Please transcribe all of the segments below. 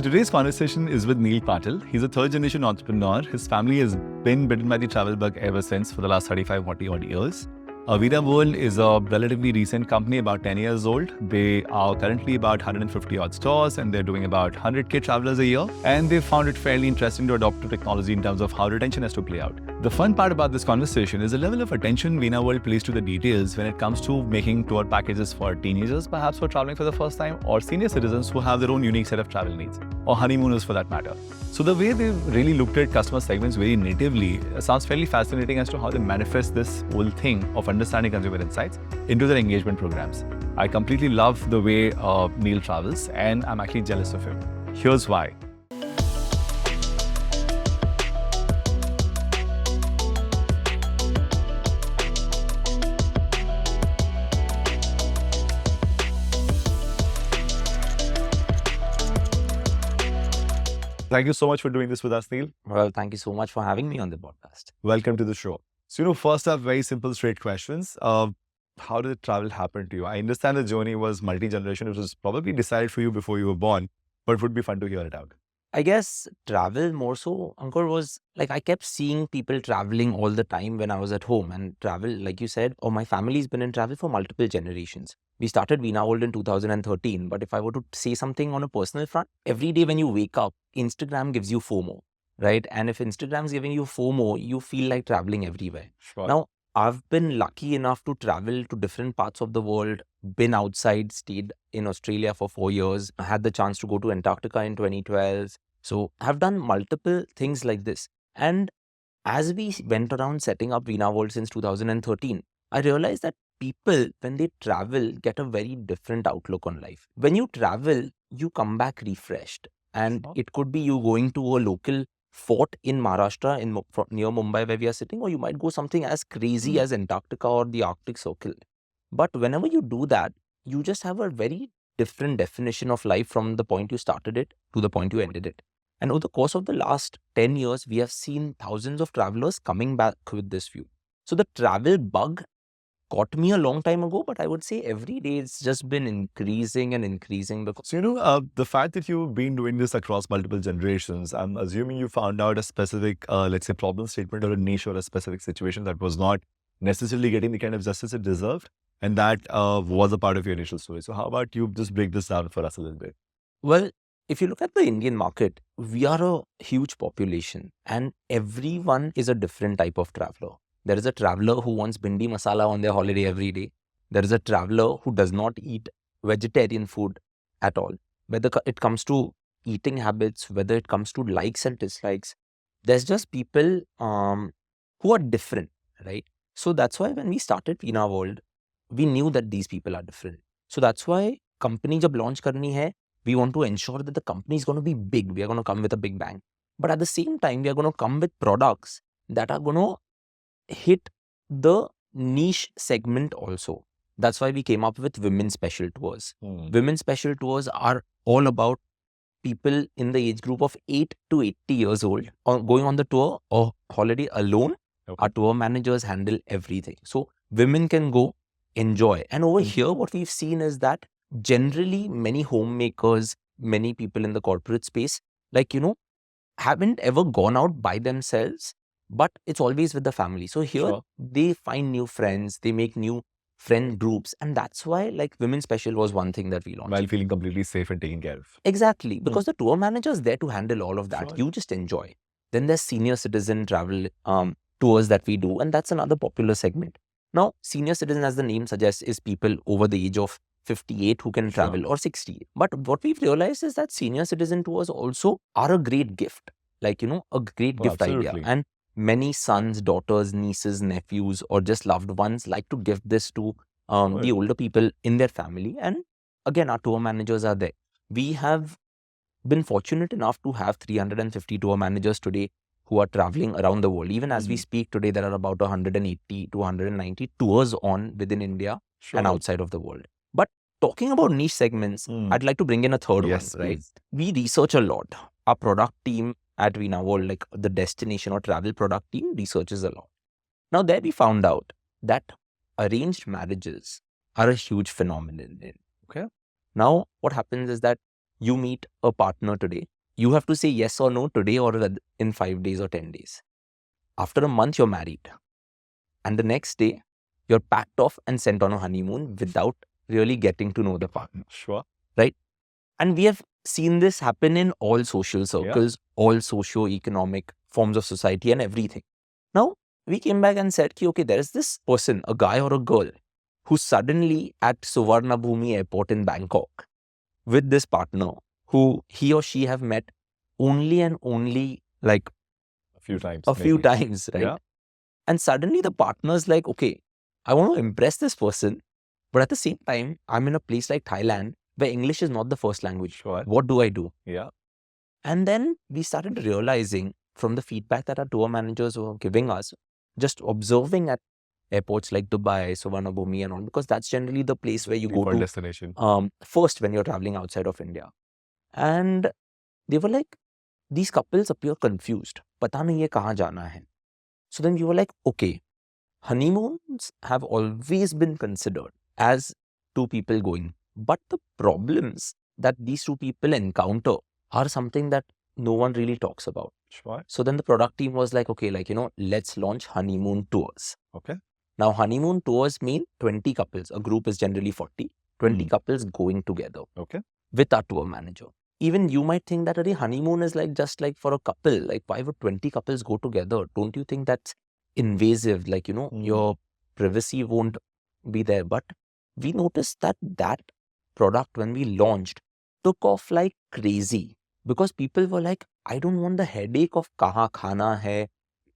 So today's conversation is with Neil Patil. He's a third generation entrepreneur. His family has been bitten by the travel bug ever since for the last 35, 40 odd years. Veena World is a relatively recent company, about 10 years old. They are currently about 150 odd stores and they're doing about 100k travelers a year. And they found it fairly interesting to adopt the technology in terms of how retention has to play out. The fun part about this conversation is the level of attention Veena World plays to the details when it comes to making tour packages for teenagers, perhaps who are traveling for the first time, or senior citizens who have their own unique set of travel needs, or honeymooners for that matter. So the way they've really looked at customer segments very natively sounds fairly fascinating as to how they manifest this whole thing of understanding consumer insights into their engagement programs. I completely love the way Neil travels, and I'm actually jealous of him. Here's why. Thank you so much for doing this with us, Neil. Well, thank you so much for having me on the podcast. Welcome to the show. So, first up, very simple, straight questions. How did travel happen to you? I understand the journey was multi-generation. It was probably decided for you before you were born, but it would be fun to hear it out. I guess travel more so, Ankur, was like I kept seeing people traveling all the time when I was at home. And travel, like you said, my family's been in travel for multiple generations. We started Veena World in 2013. But if I were to say something on a personal front, every day when you wake up, Instagram gives you FOMO, right? And if Instagram's giving you FOMO, you feel like traveling everywhere. Sure. Now, I've been lucky enough to travel to different parts of the world, been outside, stayed in Australia for 4 years. I had the chance to go to Antarctica in 2012. So I've done multiple things like this. And as we went around setting up Veena World since 2013, I realized that people, when they travel, get a very different outlook on life. When you travel, you come back refreshed. And it could be you going to a local fort in Maharashtra, near Mumbai where we are sitting, or you might go something as crazy as Antarctica or the Arctic Circle. But whenever you do that, you just have a very different definition of life from the point you started it to the point you ended it. And over the course of the last 10 years, we have seen thousands of travelers coming back with this view. So the travel bug caught me a long time ago, but I would say every day it's just been increasing and increasing. So, the fact that you've been doing this across multiple generations, I'm assuming you found out a specific, let's say, problem statement or a niche or a specific situation that was not necessarily getting the kind of justice it deserved. And that was a part of your initial story. So how about you just break this down for us a little bit? Well, if you look at the Indian market, we are a huge population and everyone is a different type of traveler. There is a traveler who wants bhindi masala on their holiday every day. There is a traveler who does not eat vegetarian food at all. Whether it comes to eating habits, whether it comes to likes and dislikes, there's just people who are different, right? So that's why when we started Veena World, we knew that these people are different. So that's why company jab launch karni hai, we want to ensure that the company is going to be big. We are going to come with a big bang. But at the same time, we are going to come with products that are going to hit the niche segment also. That's why we came up with women special tours. Women special tours are all about people in the age group of 8 to 80 years old going on the tour or holiday alone. Okay. Our tour managers handle everything. So women can go enjoy. And over here, what we've seen is that generally many homemakers, many people in the corporate space, haven't ever gone out by themselves, but it's always with the family. So here they find new friends, they make new friend groups. And that's why Women Special was one thing that we launched. While feeling completely safe and taken care of. Exactly. Because the tour manager is there to handle all of that. Sure. You just enjoy. Then there's senior citizen travel tours that we do. And that's another popular segment. Now, senior citizen, as the name suggests, is people over the age of 58 who can travel or 60. But what we've realized is that senior citizen tours also are a great gift. A great gift idea. And many sons, daughters, nieces, nephews, or just loved ones like to give this to the older people in their family. And again, our tour managers are there. We have been fortunate enough to have 350 tour managers today who are traveling around the world. Even as we speak today, there are about 180 to 190 tours on within India and outside of the world. But talking about niche segments, I'd like to bring in a third one, right? Please. We research a lot. Our product team at Veena World, the destination or travel product team, researches a lot. Now there we found out that arranged marriages are a huge phenomenon. Okay. Now what happens is that you meet a partner today. You have to say yes or no today or in 5 days or 10 days. After a month, you're married. And the next day, you're packed off and sent on a honeymoon without really getting to know the partner. Sure. Right? And we have seen this happen in all social circles, all socio-economic forms of society and everything. Now, we came back and said, okay, there is this person, a guy or a girl, who's suddenly at Suvarnabhumi Airport in Bangkok with this partner who he or she have met only and only like a few times. A few times, right? Yeah. And suddenly the partner's like, okay, I want to impress this person, but at the same time, I'm in a place like Thailand where English is not the first language. Sure. What do I do? Yeah. And then we started realizing from the feedback that our tour managers were giving us, just observing at airports like Dubai, Suvarnabhumi and all, because that's generally the place where you go to destination. First when you're traveling outside of India. And they were like, these couples appear confused. Pata nahi ye kahan jana hai. So then we were like, okay, honeymoons have always been considered as two people going. But the problems that these two people encounter are something that no one really talks about. Sure. So then the product team was like, okay, let's launch honeymoon tours. Okay. Now, honeymoon tours mean 20 couples. A group is generally 40. 20 couples going together. Okay. With our tour manager. Even you might think that a honeymoon is just for a couple. Like, why would 20 couples go together? Don't you think that's invasive? Your privacy won't be there. But we noticed that product, when we launched, took off like crazy. Because people were like, I don't want the headache of kahan khana hai.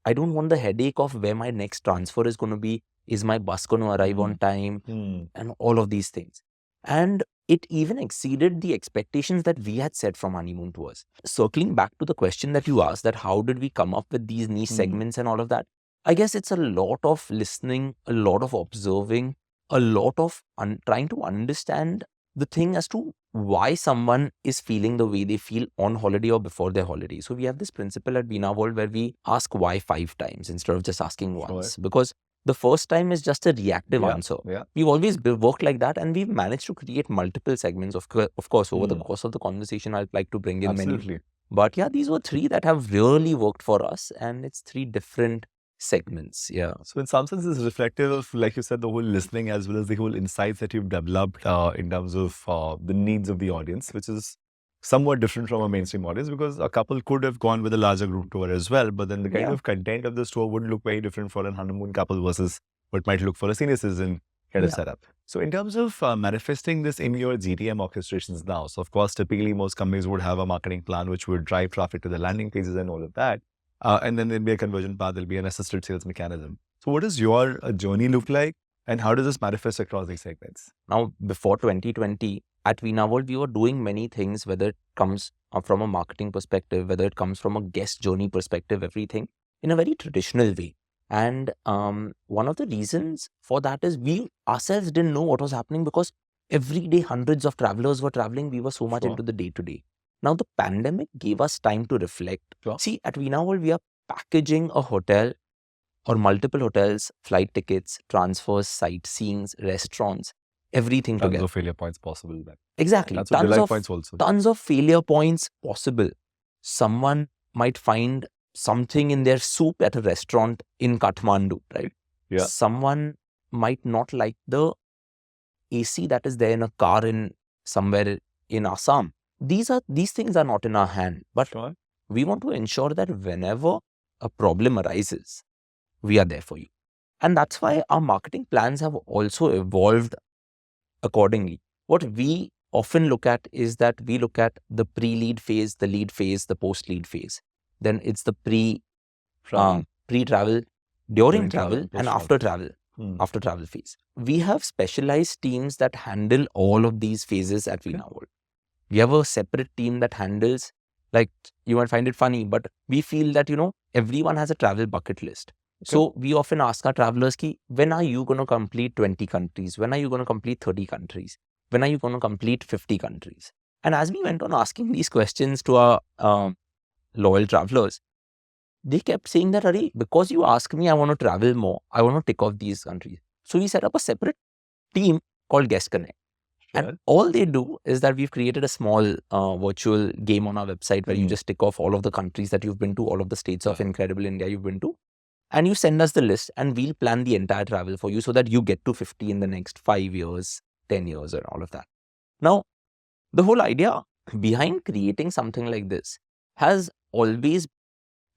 I don't want the headache of where my next transfer is going to be. Is my bus going to arrive on time? And all of these things. And it even exceeded the expectations that we had set from honeymoon tours. Circling back to the question that you asked, that how did we come up with these niche segments and all of that? I guess it's a lot of listening, a lot of observing, a lot of trying to understand the thing as to why someone is feeling the way they feel on holiday or before their holiday. So we have this principle at Veena World where we ask why 5 times instead of just asking once. Because the first time is just a reactive answer. Yeah. We've always worked like that, and we've managed to create multiple segments. Of course, over the course of the conversation, I'd like to bring in many. But yeah, these were 3 that have really worked for us, and it's 3 different segments. Yeah. So in some sense, it's reflective of, like you said, the whole listening as well as the whole insights that you've developed in terms of the needs of the audience, which is somewhat different from a mainstream audience, because a couple could have gone with a larger group tour as well, but then the kind of content of the tour wouldn't look very different for a honeymoon couple versus what might look for a senior citizen kind of setup. So in terms of manifesting this in your GTM orchestrations now, so of course, typically most companies would have a marketing plan which would drive traffic to the landing pages and all of that. And then there'll be a conversion path, there'll be an assisted sales mechanism. So what does your journey look like, and how does this manifest across these segments? Now, before 2020, at Veena World, we were doing many things, whether it comes from a marketing perspective, whether it comes from a guest journey perspective, everything in a very traditional way. And one of the reasons for that is we ourselves didn't know what was happening, because every day hundreds of travelers were traveling. We were so much into the day-to-day. Now, the pandemic gave us time to reflect. See, at Veena World, we are packaging a hotel or multiple hotels, flight tickets, transfers, sightseeing, restaurants, everything together. Tons of failure points possible. Exactly. Tons of failure points possible. Someone might find something in their soup at a restaurant in Kathmandu, right? Yeah. Someone might not like the AC that is there in a car in somewhere in Assam. These things are not in our hand, but we want to ensure that whenever a problem arises, we are there for you. And that's why our marketing plans have also evolved accordingly. What we often look at is that we look at the pre-lead phase, the lead phase, the post-lead phase. Then it's the pre-travel, during travel, and after travel. After travel phase. We have specialized teams that handle all of these phases at Veena World. We have a separate team that handles, like, you might find it funny, but we feel that, everyone has a travel bucket list. So we often ask our travelers, when are you going to complete 20 countries? When are you going to complete 30 countries? When are you going to complete 50 countries? And as we went on asking these questions to our loyal travelers, they kept saying that, Ari, because you ask me, I want to travel more. I want to tick off these countries. So we set up a separate team called Guest Connect. And all they do is that we've created a small virtual game on our website where you just tick off all of the countries that you've been to, all of the states of incredible India you've been to, and you send us the list and we'll plan the entire travel for you so that you get to 50 in the next 5 years, 10 years and all of that. Now, the whole idea behind creating something like this has always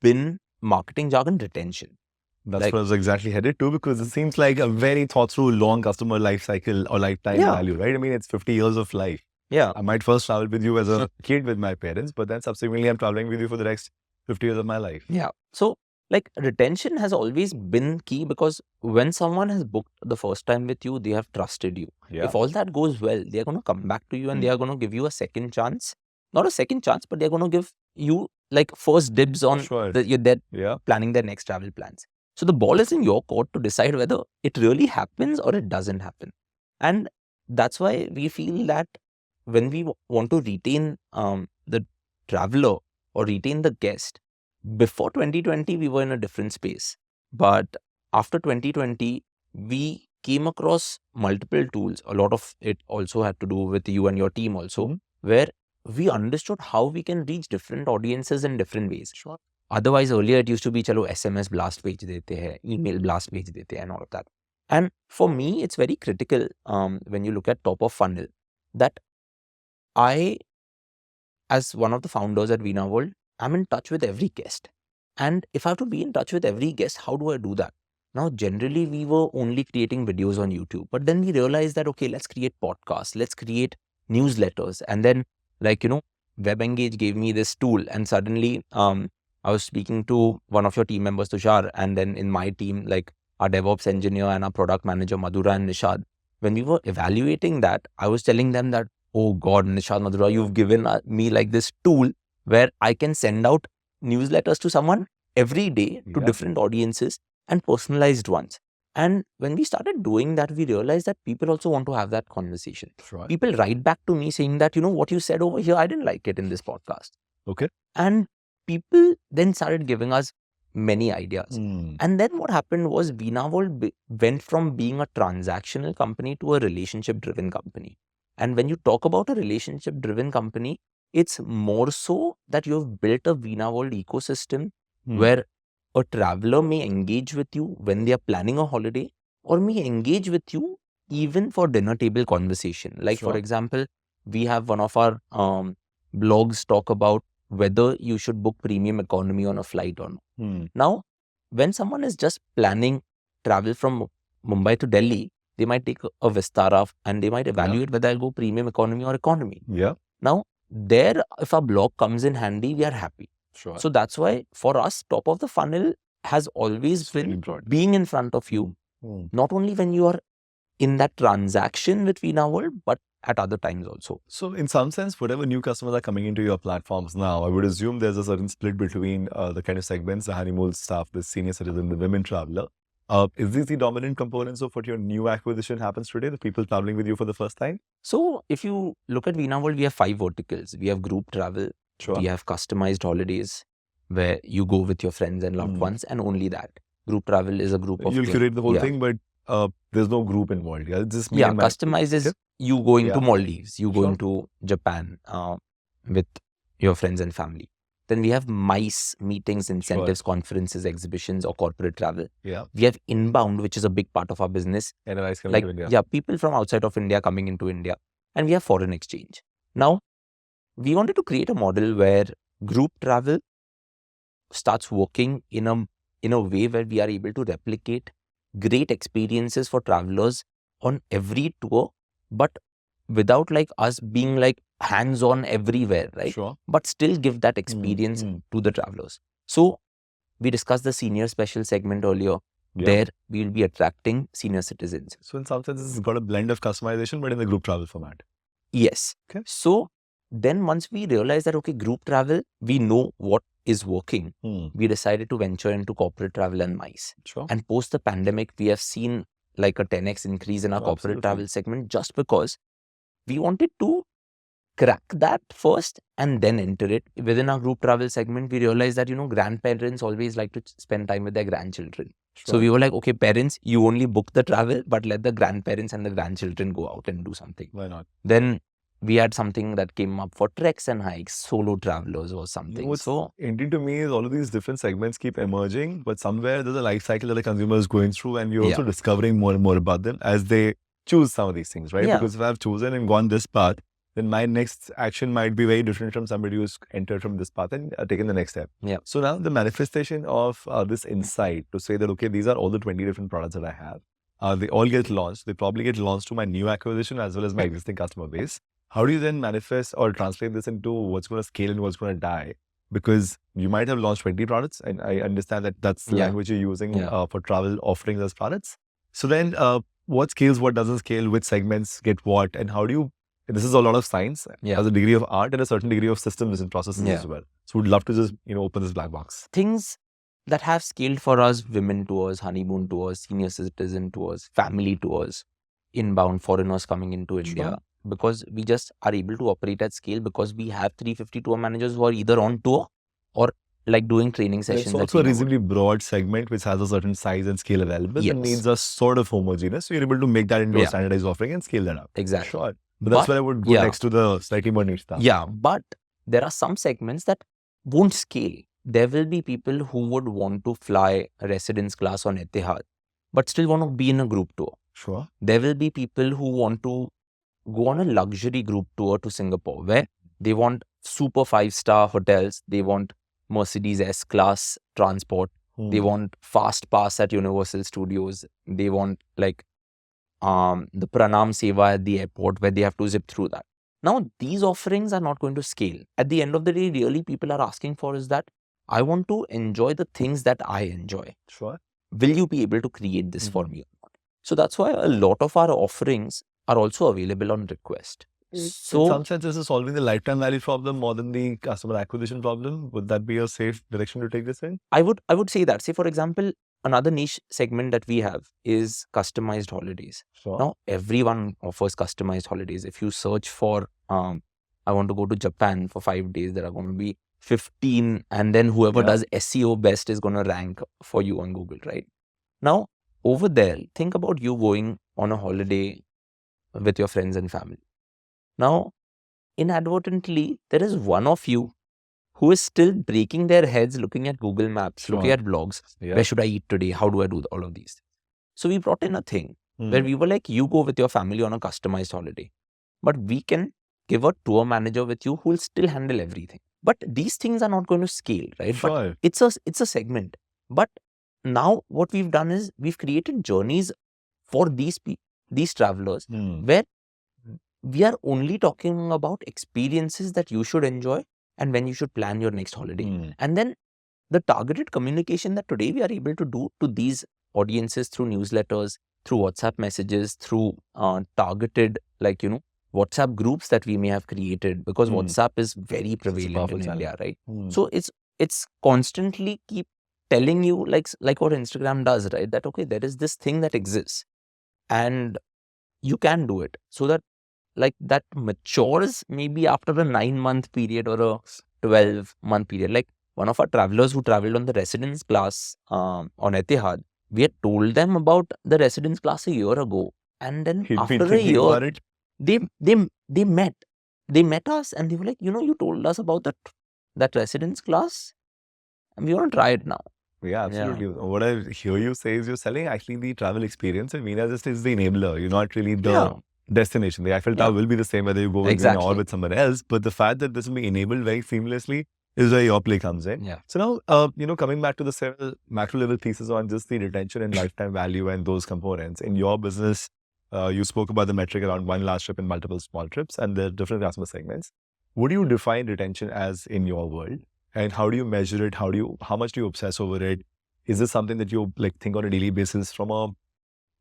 been marketing jargon retention. That's what I was exactly headed to, because it seems like a very thought through long customer life cycle or lifetime value, right? I mean, it's 50 years of life. Yeah. I might first travel with you as a kid with my parents, but then subsequently I'm traveling with you for the next 50 years of my life. Yeah. So like retention has always been key, because when someone has booked the first time with you, they have trusted you. If all that goes well, they are going to come back to you and they are going to give you a second chance. Not a second chance, but they're going to give you like first dibs on you're planning their next travel plans. So the ball is in your court to decide whether it really happens or it doesn't happen. And that's why we feel that when we want to retain the traveler or retain the guest, before 2020, we were in a different space. But after 2020, we came across multiple tools. A lot of it also had to do with you and your team also, where we understood how we can reach different audiences in different ways. Otherwise, earlier it used to be, chalo, SMS blast page dete hai, email blast page dete hai, and all of that. And for me, it's very critical when you look at top of funnel, that I, as one of the founders at Veena World, I'm in touch with every guest. And if I have to be in touch with every guest, how do I do that? Now, generally, we were only creating videos on YouTube, but then we realized that, okay, let's create podcasts, let's create newsletters. And then, like, WebEngage gave me this tool, and suddenly I was speaking to one of your team members, Tushar, and then in my team, like our DevOps engineer and our product manager, Madhura and Nishad. When we were evaluating that, I was telling them that, oh God, Nishad, Madhura, you've given me like this tool where I can send out newsletters to someone every day to different audiences and personalized ones. And when we started doing that, we realized that people also want to have that conversation. People write back to me saying that, what you said over here, I didn't like it in this podcast. Okay. And people then started giving us many ideas. And then what happened was Veena World went from being a transactional company to a relationship-driven company. And when you talk about a relationship-driven company, it's more so that you've built a Veena World ecosystem where a traveler may engage with you when they are planning a holiday, or may engage with you even for dinner table conversation. Like, for example, we have one of our blogs talk about whether you should book premium economy on a flight or not. Now, when someone is just planning travel from Mumbai to Delhi, they might take a Vistara and they might evaluate whether I'll go premium economy or economy. Now, there, if our blog comes in handy, we are happy. So that's why for us, top of the funnel has always been being in front of you, not only when you are in that transaction with Veena World, but at other times also. So in some sense, whatever new customers are coming into your platforms now, I would assume there's a certain split between the kind of segments, the honeymoon stuff, the senior citizen, the women traveler. Is this the dominant components of what your new acquisition happens today, the people traveling with you for the first time? So if you look at Veena World, we have 5 verticals. We have group travel, we have customized holidays where you go with your friends and loved ones, and only that. Group travel is a group of... You'll curate the whole thing, but there's no group involved. It's just customized is you going to Maldives, you going to Japan with your friends and family. Then we have MICE, meetings, incentives, conferences, exhibitions, or corporate travel. We have inbound, which is a big part of our business. Like, people from outside of India coming into India. And we have foreign exchange. Now, we wanted to create a model where group travel starts working in a way where we are able to replicate great experiences for travelers on every tour, but without like us being like hands-on everywhere, right? But still give that experience to the travelers. So we discussed the senior special segment earlier. There we will be attracting senior citizens. So in some sense, it's got a blend of customization, but in the group travel format. Yes. So then once we realized that, okay, group travel, we know what is working, we decided to venture into corporate travel and MICE. And post the pandemic, we have seen like a 10x increase in our corporate travel segment, just because we wanted to crack that first and then enter it. Within our group travel segment, we realized that, grandparents always like to spend time with their grandchildren. So we were like, okay, parents, you only book the travel, but let the grandparents and the grandchildren go out and do something. Why not? Then we had something that came up for treks and hikes, solo travelers or something. What's So interesting to me is all of these different segments keep emerging, but somewhere there's a life cycle that the consumer is going through, and you're also discovering more and more about them as they choose some of these things, right? Yeah. Because if I've chosen and gone this path, then my next action might be very different from somebody who's entered from this path and taken the next step. Yeah. So now the manifestation of this insight to say that, okay, these are all the 20 different products that I have. They all get launched. They probably get launched to my new acquisition as well as my existing customer base. How do you then manifest or translate this into what's going to scale and what's going to die? Because you might have launched 20 products, and I understand that that's the language you're using for travel offerings as products. So then what scales, what doesn't scale, which segments get what, and how do you, this is a lot of science, has a degree of art and a certain degree of systems and processes as well. So we'd love to just, open this black box. Things that have scaled for us: women tours, honeymoon tours, senior citizen tours, family tours, inbound foreigners coming into India. Because we just are able to operate at scale because we have 350 tour managers who are either on tour or like doing training sessions. It's also a reasonably broad segment which has a certain size and scale available. The needs are sort of homogeneous. So you're able to make that into a standardized offering and scale that up. Exactly. Sure. But that's where I would go next to the slightly more niche stuff. Yeah, but there are some segments that won't scale. There will be people who would want to fly a residence class on Etihad, but still want to be in a group tour. Sure. There will be people who want to go on a luxury group tour to Singapore where they want super 5-star hotels, they want Mercedes S-Class transport, they want fast pass at Universal Studios, they want like the Pranam Seva at the airport where they have to zip through that. Now, these offerings are not going to scale. At the end of the day, really people are asking for is that I want to enjoy the things that I enjoy. Sure. Will you be able to create this for me or not? So that's why a lot of our offerings are also available on request. So in some sense, this is solving the lifetime value problem more than the customer acquisition problem. Would that be a safe direction to take this in? I would say that. Say, for example, another niche segment that we have is customized holidays. Sure. Now, everyone offers customized holidays. If you search for, I want to go to Japan for 5 days, there are going to be 15, and then whoever does SEO best is going to rank for you on Google, right? Now, over there, think about you going on a holiday with your friends and family. Now, inadvertently, there is one of you who is still breaking their heads looking at Google Maps, looking at blogs. Where should I eat today? How do I do all of these? So we brought in a thing where we were like, you go with your family on a customized holiday, but we can give a tour manager with you who will still handle everything. But these things are not going to scale, right? Sure. But it's a segment. But now what we've done is we've created journeys for these travelers where we are only talking about experiences that you should enjoy and when you should plan your next holiday. And then the targeted communication that today we are able to do to these audiences through newsletters, through WhatsApp messages, through targeted WhatsApp groups that we may have created, because WhatsApp is very prevalent in India, right? So it's constantly keep telling you like what Instagram does, right? That okay, there is this thing that exists and you can do it. So that that matures maybe after a 9-month period or a 12-month period. Like one of our travelers who traveled on the residence class on Etihad, we had told them about the residence class a year ago, and then after a year, they met us and they were like, you told us about that residence class, and we want to try it now. Yeah, absolutely. What I hear you say is you're selling actually the travel experience, and Veena just is the enabler. You're not really the destination. The Eiffel Tower will be the same whether you go with Veena or with someone else, but the fact that this will be enabled very seamlessly is where your play comes in. So now, coming back to the several macro level pieces on just the retention and lifetime value and those components in your business, you spoke about the metric around one large trip and multiple small trips and the different customer segments. What do you define retention as in your world? And how do you measure it? How much do you obsess over it? Is this something that you think on a daily basis from a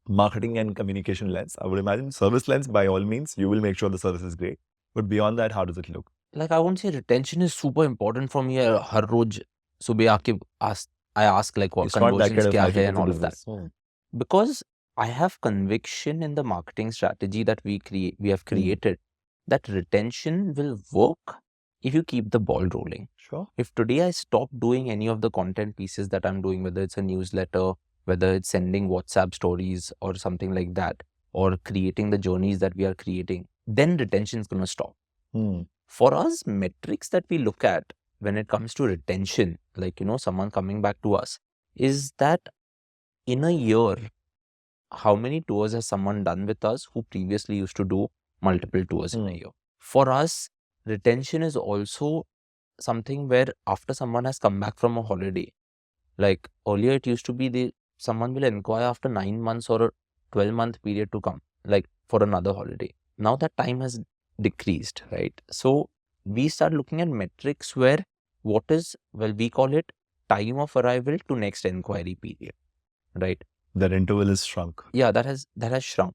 marketing and communication lens? I would imagine service lens, by all means, you will make sure the service is great. But beyond that, how does it look? I won't say retention is super important for me. Har roj subah aake I ask what conversions kya hai and all of that. Because I have conviction in the marketing strategy that we have created, that retention will work if you keep the ball rolling. Sure. If today I stop doing any of the content pieces that I'm doing, whether it's a newsletter, whether it's sending WhatsApp stories or something like that, or creating the journeys that we are creating, then retention is going to stop. For us, metrics that we look at when it comes to retention, like, someone coming back to us, is that in a year, how many tours has someone done with us who previously used to do multiple tours in a year? For us, retention is also something where after someone has come back from a holiday, like earlier it used to be someone will inquire after 9 months or a 12-month period to come, like for another holiday. Now that time has decreased, right? So we start looking at metrics where we call it time of arrival to next inquiry period, right? That interval is shrunk. Yeah, that has shrunk.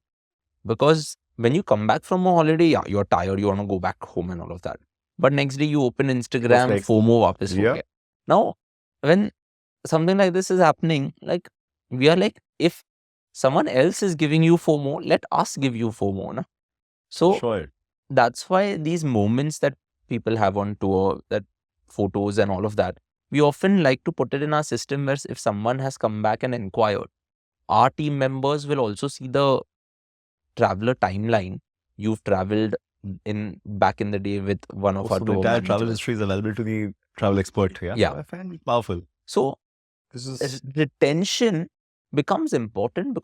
Because when you come back from a holiday, yeah, you're tired, you want to go back home and all of that. But next day you open Instagram, FOMO वापस हो गया. Now, when something like this is happening, like we are like, if someone else is giving you FOMO, let us give you FOMO. Na? So Sure. That's why these moments that people have on tour, that photos and all of that, we often like to put it in our system where if someone has come back and inquired, our team members will also see the traveler timeline. You've traveled back in the day with one of our the tour entire managers. travel history is available to the travel expert. Yeah. I find it powerful. So retention becomes important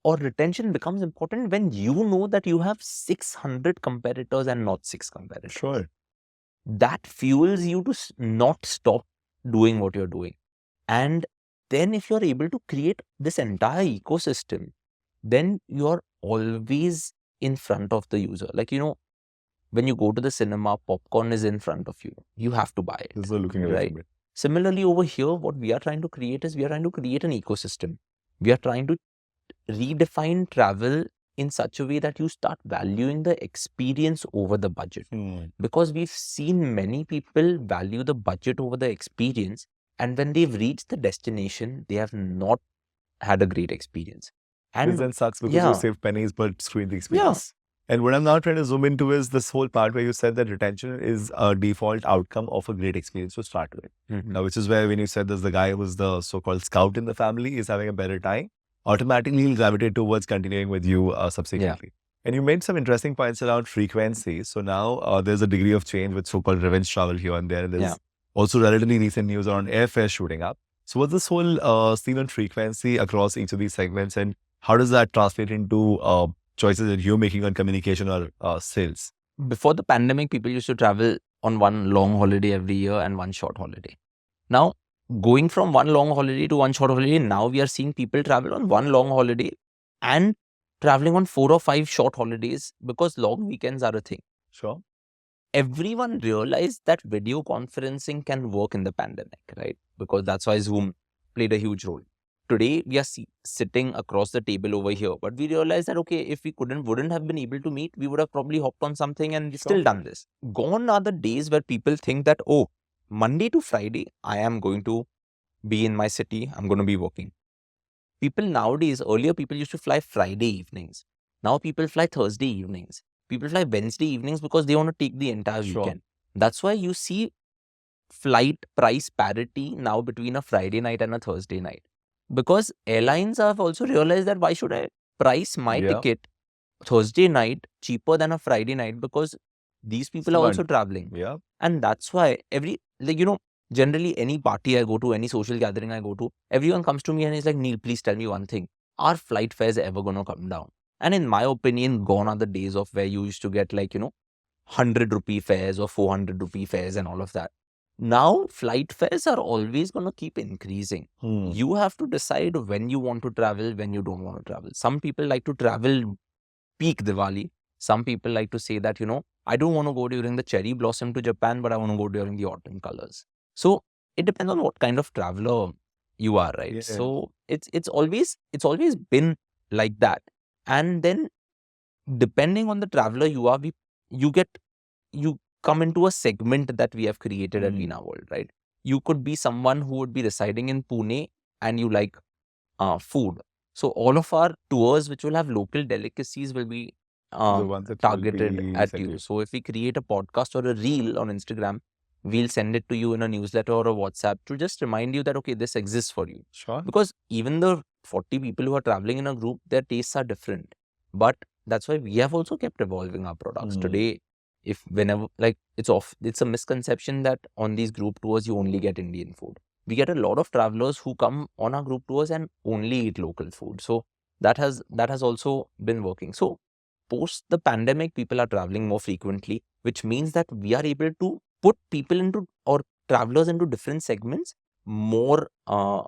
retention becomes important when you know that you have 600 competitors and not 6 competitors. Sure. That fuels you to not stop doing what you're doing. And then if you're able to create this entire ecosystem, then you're always in front of the user. Like, when you go to the cinema, popcorn is in front of you. You have to buy it. This is looking at right? Similarly, over here, what we are trying to create is we are trying to create an ecosystem. We are trying to redefine travel in such a way that you start valuing the experience over the budget. Because we've seen many people value the budget over the experience, and when they've reached the destination, they have not had a great experience. And this then sucks because you save pennies but screwing the experience. And what I'm now trying to zoom into is this whole part where you said that retention is a default outcome of a great experience to start with. Now, which is where when you said there's the guy who's the so-called scout in the family is having a better time, automatically he'll gravitate towards continuing with you subsequently. And you made some interesting points around frequency. So now there's a degree of change with so-called revenge travel here and there. And there's also relatively recent news around airfare shooting up. So what's this whole scene on frequency across each of these segments, and how does that translate into choices that you're making on communication or sales? Before the pandemic, people used to travel on one long holiday every year and one short holiday. Now, going from one long holiday to one short holiday, now we are seeing people travel on one long holiday and traveling on 4 or 5 short holidays because long weekends are a thing. Sure. Everyone realized that video conferencing can work in the pandemic, right? Because that's why Zoom played a huge role. Today, we are sitting across the table over here, but we realized that, okay, if we wouldn't have been able to meet, we would have probably hopped on something and still done this. Gone are the days where people think that, oh, Monday to Friday, I am going to be in my city, I'm going to be working. People nowadays, earlier people used to fly Friday evenings. Now people fly Thursday evenings. People fly Wednesday evenings because they want to take the entire weekend. That's why you see flight price parity now between a Friday night and a Thursday night. Because airlines have also realized that why should I price my ticket Thursday night cheaper than a Friday night, because these people are also traveling. And that's why generally any party I go to, any social gathering I go to, everyone comes to me and is like, Neil, please tell me one thing. Are flight fares ever going to come down? And in my opinion, gone are the days of where you used to get 100 rupee fares or 400 rupee fares and all of that. Now, flight fares are always going to keep increasing. You have to decide when you want to travel, when you don't want to travel. Some people like to travel peak Diwali. Some people like to say that, I don't want to go during the cherry blossom to Japan, but I want to go during the autumn colors. So it depends on what kind of traveler you are, right? So it's always been like that. And then depending on the traveler you are, you come into a segment that we have created at Veena World, right? You could be someone who would be residing in Pune and you like food. So all of our tours which will have local delicacies will be ones that will targeted be at sent to you. you. So if we create a podcast or a reel on Instagram, we'll send it to you in a newsletter or a WhatsApp to just remind you that, okay, this exists for you. Sure. Because even the 40 people who are traveling in a group, their tastes are different. But that's why we have also kept evolving our products. Today, if whenever, like, it's a misconception that on these group tours, you only get Indian food. We get a lot of travelers who come on our group tours and only eat local food. So that has also been working. So post the pandemic, people are traveling more frequently, which means that we are able to put people into, or travelers into, different segments, more micro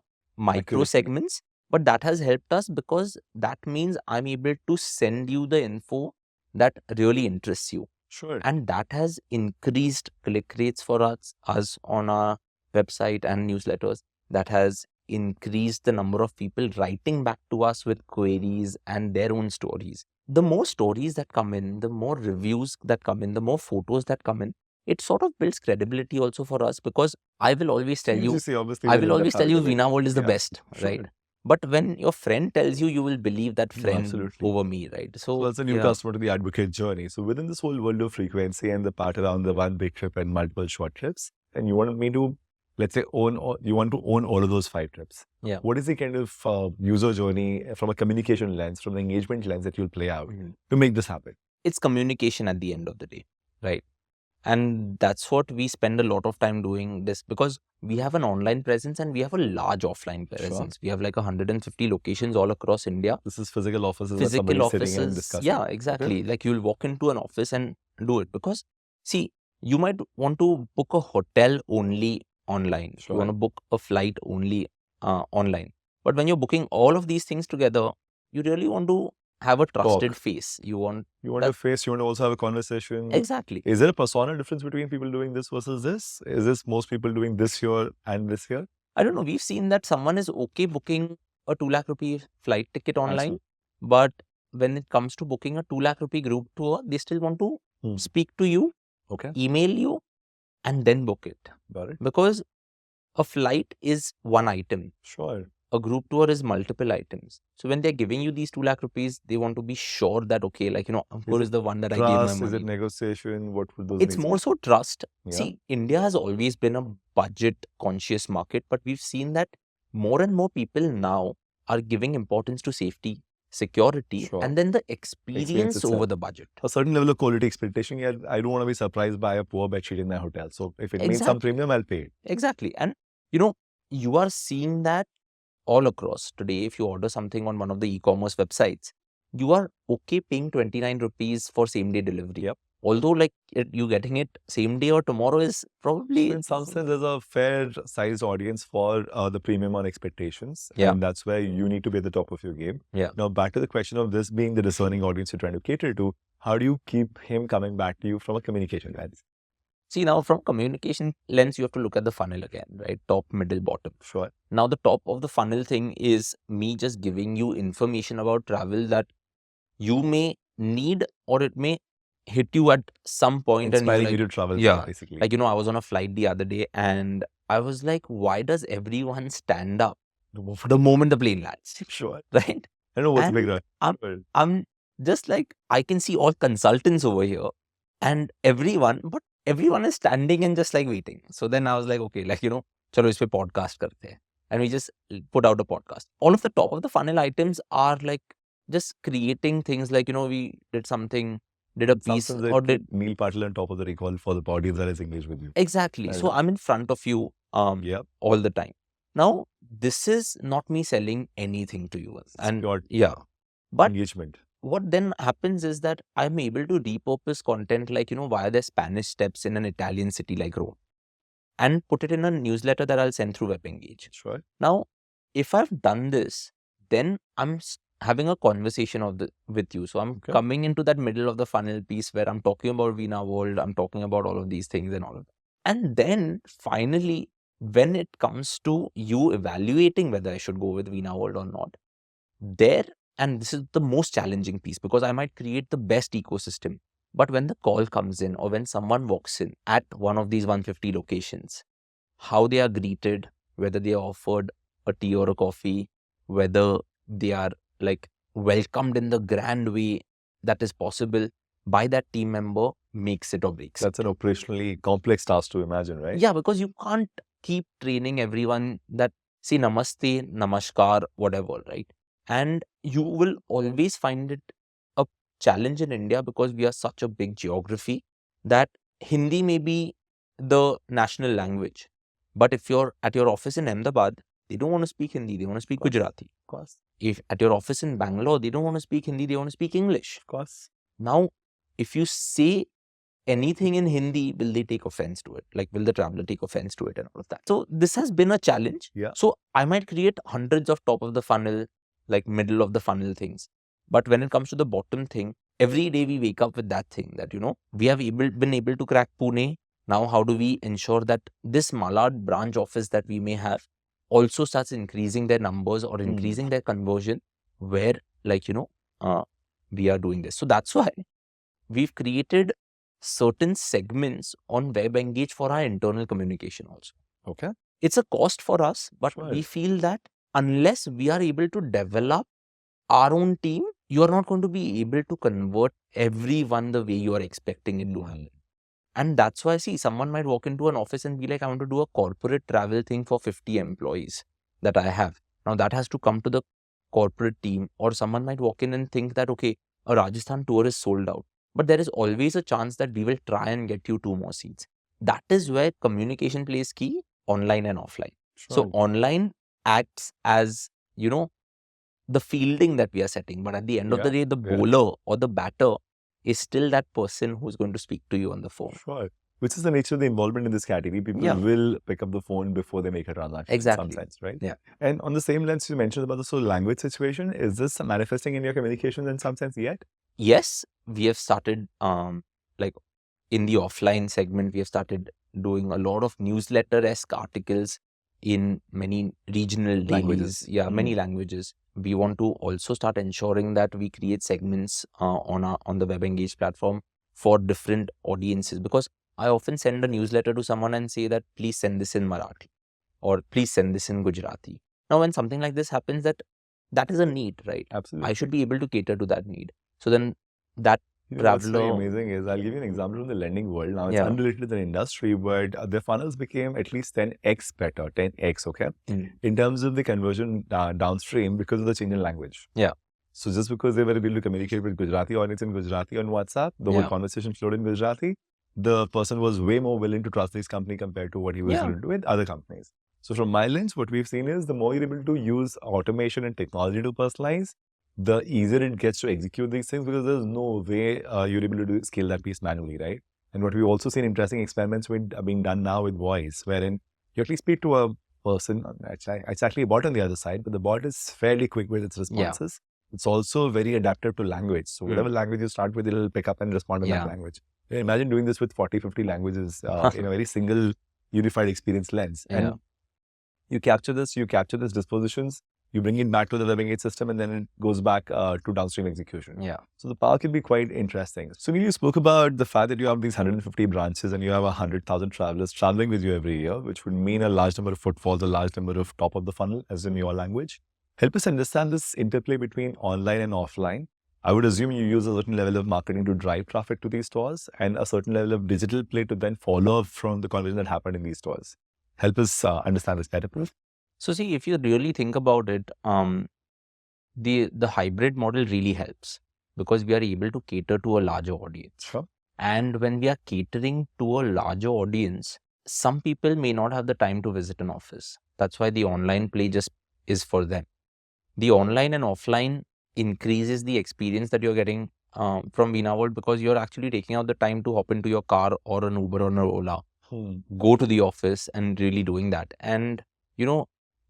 Accurately. segments. But that has helped us because that means I'm able to send you the info that really interests you. Sure. And that has increased click rates for us on our website and newsletters. That has increased the number of people writing back to us with queries and their own stories. The more stories that come in, the more reviews that come in, the more photos that come in, it sort of builds credibility also for us, because I will always tell you, Veena World is the best, right? But when your friend tells you, you will believe that friend absolutely. over me, right? So that's a new customer to the advocate journey. So within this whole world of frequency and the part around the one big trip and multiple short trips, and you want me to, let's say, you want to own all of those 5 trips. Yeah. What is the kind of user journey from a communication lens, from the engagement lens that you'll play out to make this happen? It's communication at the end of the day, right? And that's what we spend a lot of time doing this, because we have an online presence and we have a large offline presence. We have like 150 locations all across India. This is physical offices. Physical offices. Sitting and discussing. Yeah, exactly. Okay. Like you'll walk into an office and do it, because see, you might want to book a hotel only online. You want to book a flight only online. But when you're booking all of these things together, you really want to have a trusted face. You want a face, you want to also have a conversation. Exactly. Is there a persona difference between people doing this versus this? Is this most people doing this here and this here? I don't know. We've seen that someone is okay booking a 2 lakh rupee flight ticket online, but when it comes to booking a 2 lakh rupee group tour, they still want to speak to you, email you, and then book it. Got it. Because a flight is one item. Sure. A group tour is multiple items. So when they're giving you these 2 lakh rupees, they want to be sure that, okay, like, Ankur is the one that I gave my money. Is it negotiation? What would those It's more so trust. Yeah. See, India has always been a budget conscious market, but we've seen that more and more people now are giving importance to safety, security, and then the experience over the budget. A certain level of quality expectation. Yeah, I don't want to be surprised by a poor bedsheet in my hotel. So if it means some premium, I'll pay it. Exactly. And you are seeing that all across. Today, if you order something on one of the e-commerce websites, you are okay paying 29 rupees for same-day delivery. Yep. Although, like, you getting it same day or tomorrow is probably... So in some sense, there's a fair-sized audience for the premium on expectations. Yeah. And that's where you need to be at the top of your game. Yeah. Now, back to the question of this being the discerning audience you're trying to cater to, how do you keep him coming back to you from a communication lens? See, now from communication lens, you have to look at the funnel again, right? Top, middle, bottom. Sure. Now, the top of the funnel thing is me just giving you information about travel that you may need, or it may hit you at some point. Inspiring and you to travel, basically. Like, I was on a flight the other day and I was like, why does everyone stand up the moment the plane lands? Sure. Right? I know what's the big rush. I'm just like, I can see all consultants over here and everyone is standing and just like waiting. So then I was like, okay, like, chalo ispe podcast karte hain. And we just put out a podcast. All of the top of the funnel items are like just creating things like, we did something, did a piece, or did Neil Patil on top of the recall for the audience that is engaged with you. Exactly. So I'm in front of you all the time. Now, this is not me selling anything to you. And but engagement. What then happens is that I'm able to repurpose content like, via the Spanish steps in an Italian city like Rome, and put it in a newsletter that I'll send through WebEngage. Sure. Now, if I've done this, then I'm having a conversation with you. So I'm coming into that middle of the funnel piece where I'm talking about Veena World, I'm talking about all of these things and all of that. And then finally, when it comes to you evaluating whether I should go with Veena World or not, and this is the most challenging piece, because I might create the best ecosystem. But when the call comes in, or when someone walks in at one of these 150 locations, how they are greeted, whether they are offered a tea or a coffee, whether they are like welcomed in the grand way, that is possible by that team member makes it or breaks it. That's an operationally complex task to imagine, right? Yeah, because you can't keep training everyone that say namaste, namaskar, whatever, right? And you will always find it a challenge in India because we are such a big geography that Hindi may be the national language. But if you're at your office in Ahmedabad, they don't want to speak Hindi, they want to speak Gujarati. Of course. If at your office in Bangalore, they don't want to speak Hindi, they want to speak English. Of course. Now, if you say anything in Hindi, will they take offense to it? Like, will the traveler take offense to it and all of that? So this has been a challenge. Yeah. So I might create hundreds of top of the funnel, like middle of the funnel things. But when it comes to the bottom thing, every day we wake up with that thing that, we have been able to crack Pune. Now, how do we ensure that this Malad branch office that we may have also starts increasing their numbers or increasing their conversion where, like, we are doing this. So that's why we've created certain segments on WebEngage for our internal communication also. Okay. It's a cost for us, but Sure. we feel that unless we are able to develop our own team, you are not going to be able to convert everyone the way you are expecting it to happen. And that's why, see, someone might walk into an office and be like, I want to do a corporate travel thing for 50 employees that I have. Now that has to come to the corporate team, or someone might walk in and think that, okay, a Rajasthan tour is sold out. But there is always a chance that we will try and get you 2 more seats. That is where communication plays key, online and offline. Sure. So online acts as, the fielding that we are setting. But at the end of the day, the bowler or the batter is still that person who's going to speak to you on the phone. Sure. Which is the nature of the involvement in this category. People will pick up the phone before they make a transaction. Exactly. In some sense, right? Yeah. And on the same lens, you mentioned about the sort of language situation. Is this manifesting in your communications in some sense yet? Yes, we have started, like in the offline segment, we have started doing a lot of newsletter-esque articles in many regional languages. Yeah, many languages. We want to also start ensuring that we create segments on the WebEngage platform for different audiences, because I often send a newsletter to someone and say that please send this in Marathi or please send this in Gujarati. Now, when something like this happens, that is a need, right? Absolutely. I should be able to cater to that need. So then that what's very amazing is, I'll give you an example from the lending world. Now, it's unrelated to the industry, but their funnels became at least 10x better, 10x, okay? In terms of the conversion downstream because of the change in language. Yeah. So just because they were able to communicate with Gujarati audience in Gujarati on WhatsApp, the whole conversation flowed in Gujarati, the person was way more willing to trust this company compared to what he was willing to do with other companies. So from my lens, what we've seen is the more you're able to use automation and technology to personalize, the easier it gets to execute these things, because there's no way you're able to scale that piece manually, right? And what we've also seen interesting experiments with being done now with voice, wherein you actually speak to a person, it's actually a bot on the other side, but the bot is fairly quick with its responses. It's also very adaptive to language. So whatever language you start with, it'll pick up and respond in that language. Imagine doing this with 40, 50 languages in a very single unified experience lens. And you capture this dispositions, you bring it back to the WebEngage system, and then it goes back to downstream execution. Yeah. So the power can be quite interesting. So Neil, you spoke about the fact that you have these 150 branches and you have 100,000 travelers traveling with you every year, which would mean a large number of footfalls, a large number of top of the funnel, as in your language. Help us understand this interplay between online and offline. I would assume you use a certain level of marketing to drive traffic to these stores and a certain level of digital play to then follow up from the conversation that happened in these stores. Help us understand this better, please. So see, if you really think about it, the hybrid model really helps because we are able to cater to a larger audience. Sure. And when we are catering to a larger audience, some people may not have the time to visit an office. That's why the online play just is for them. The online and offline increases the experience that you're getting from Veena World, because you're actually taking out the time to hop into your car or an Uber or an Ola, go to the office and really doing that. And,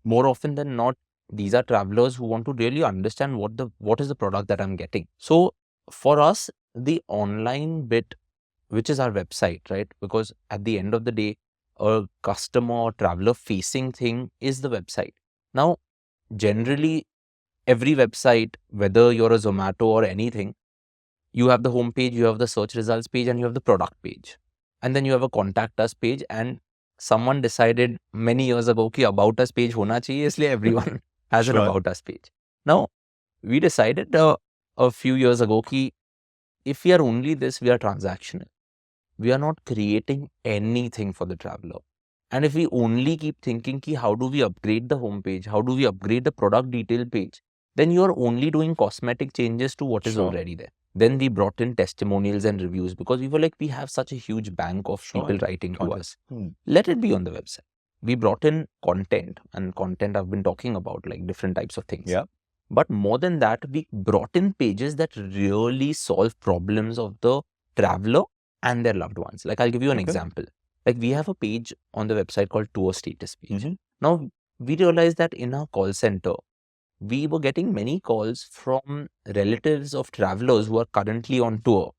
more often than not, these are travelers who want to really understand what is the product that I'm getting. So for us, the online bit, which is our website, right? Because at the end of the day, a customer or traveler facing thing is the website. Now, generally, every website, whether you're a Zomato or anything, you have the homepage, you have the search results page, and you have the product page. And then you have a contact us page, and someone decided many years ago कि about us page होना चाहिए, इसलिए everyone has an about us page. Now, we decided a few years ago कि if we are only this, we are transactional. We are not creating anything for the traveler. And if we only keep thinking, ki, how do we upgrade the homepage? How do we upgrade the product detail page? Then you are only doing cosmetic changes to what is already there. Then we brought in testimonials and reviews because we were like, we have such a huge bank of people writing to us. Let it be on the website. We brought in content, and content I've been talking about, like different types of things. Yeah. But more than that, we brought in pages that really solve problems of the traveler and their loved ones. Like I'll give you an example. Like we have a page on the website called tour status page. Now we realized that in our call center, we were getting many calls from relatives of travelers who are currently on tour,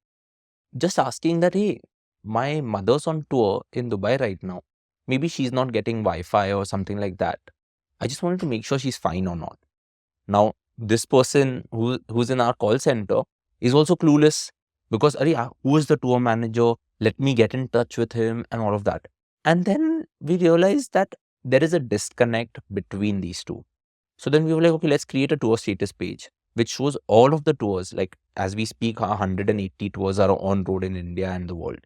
just asking that, hey, my mother's on tour in Dubai right now. Maybe she's not getting Wi-Fi or something like that. I just wanted to make sure she's fine or not. Now, this person who's in our call center is also clueless because, who is the tour manager? Let me get in touch with him and all of that. And then we realized that there is a disconnect between these two. So then we were like, okay, let's create a tour status page which shows all of the tours. Like as we speak, 180 tours are on road in India and the world.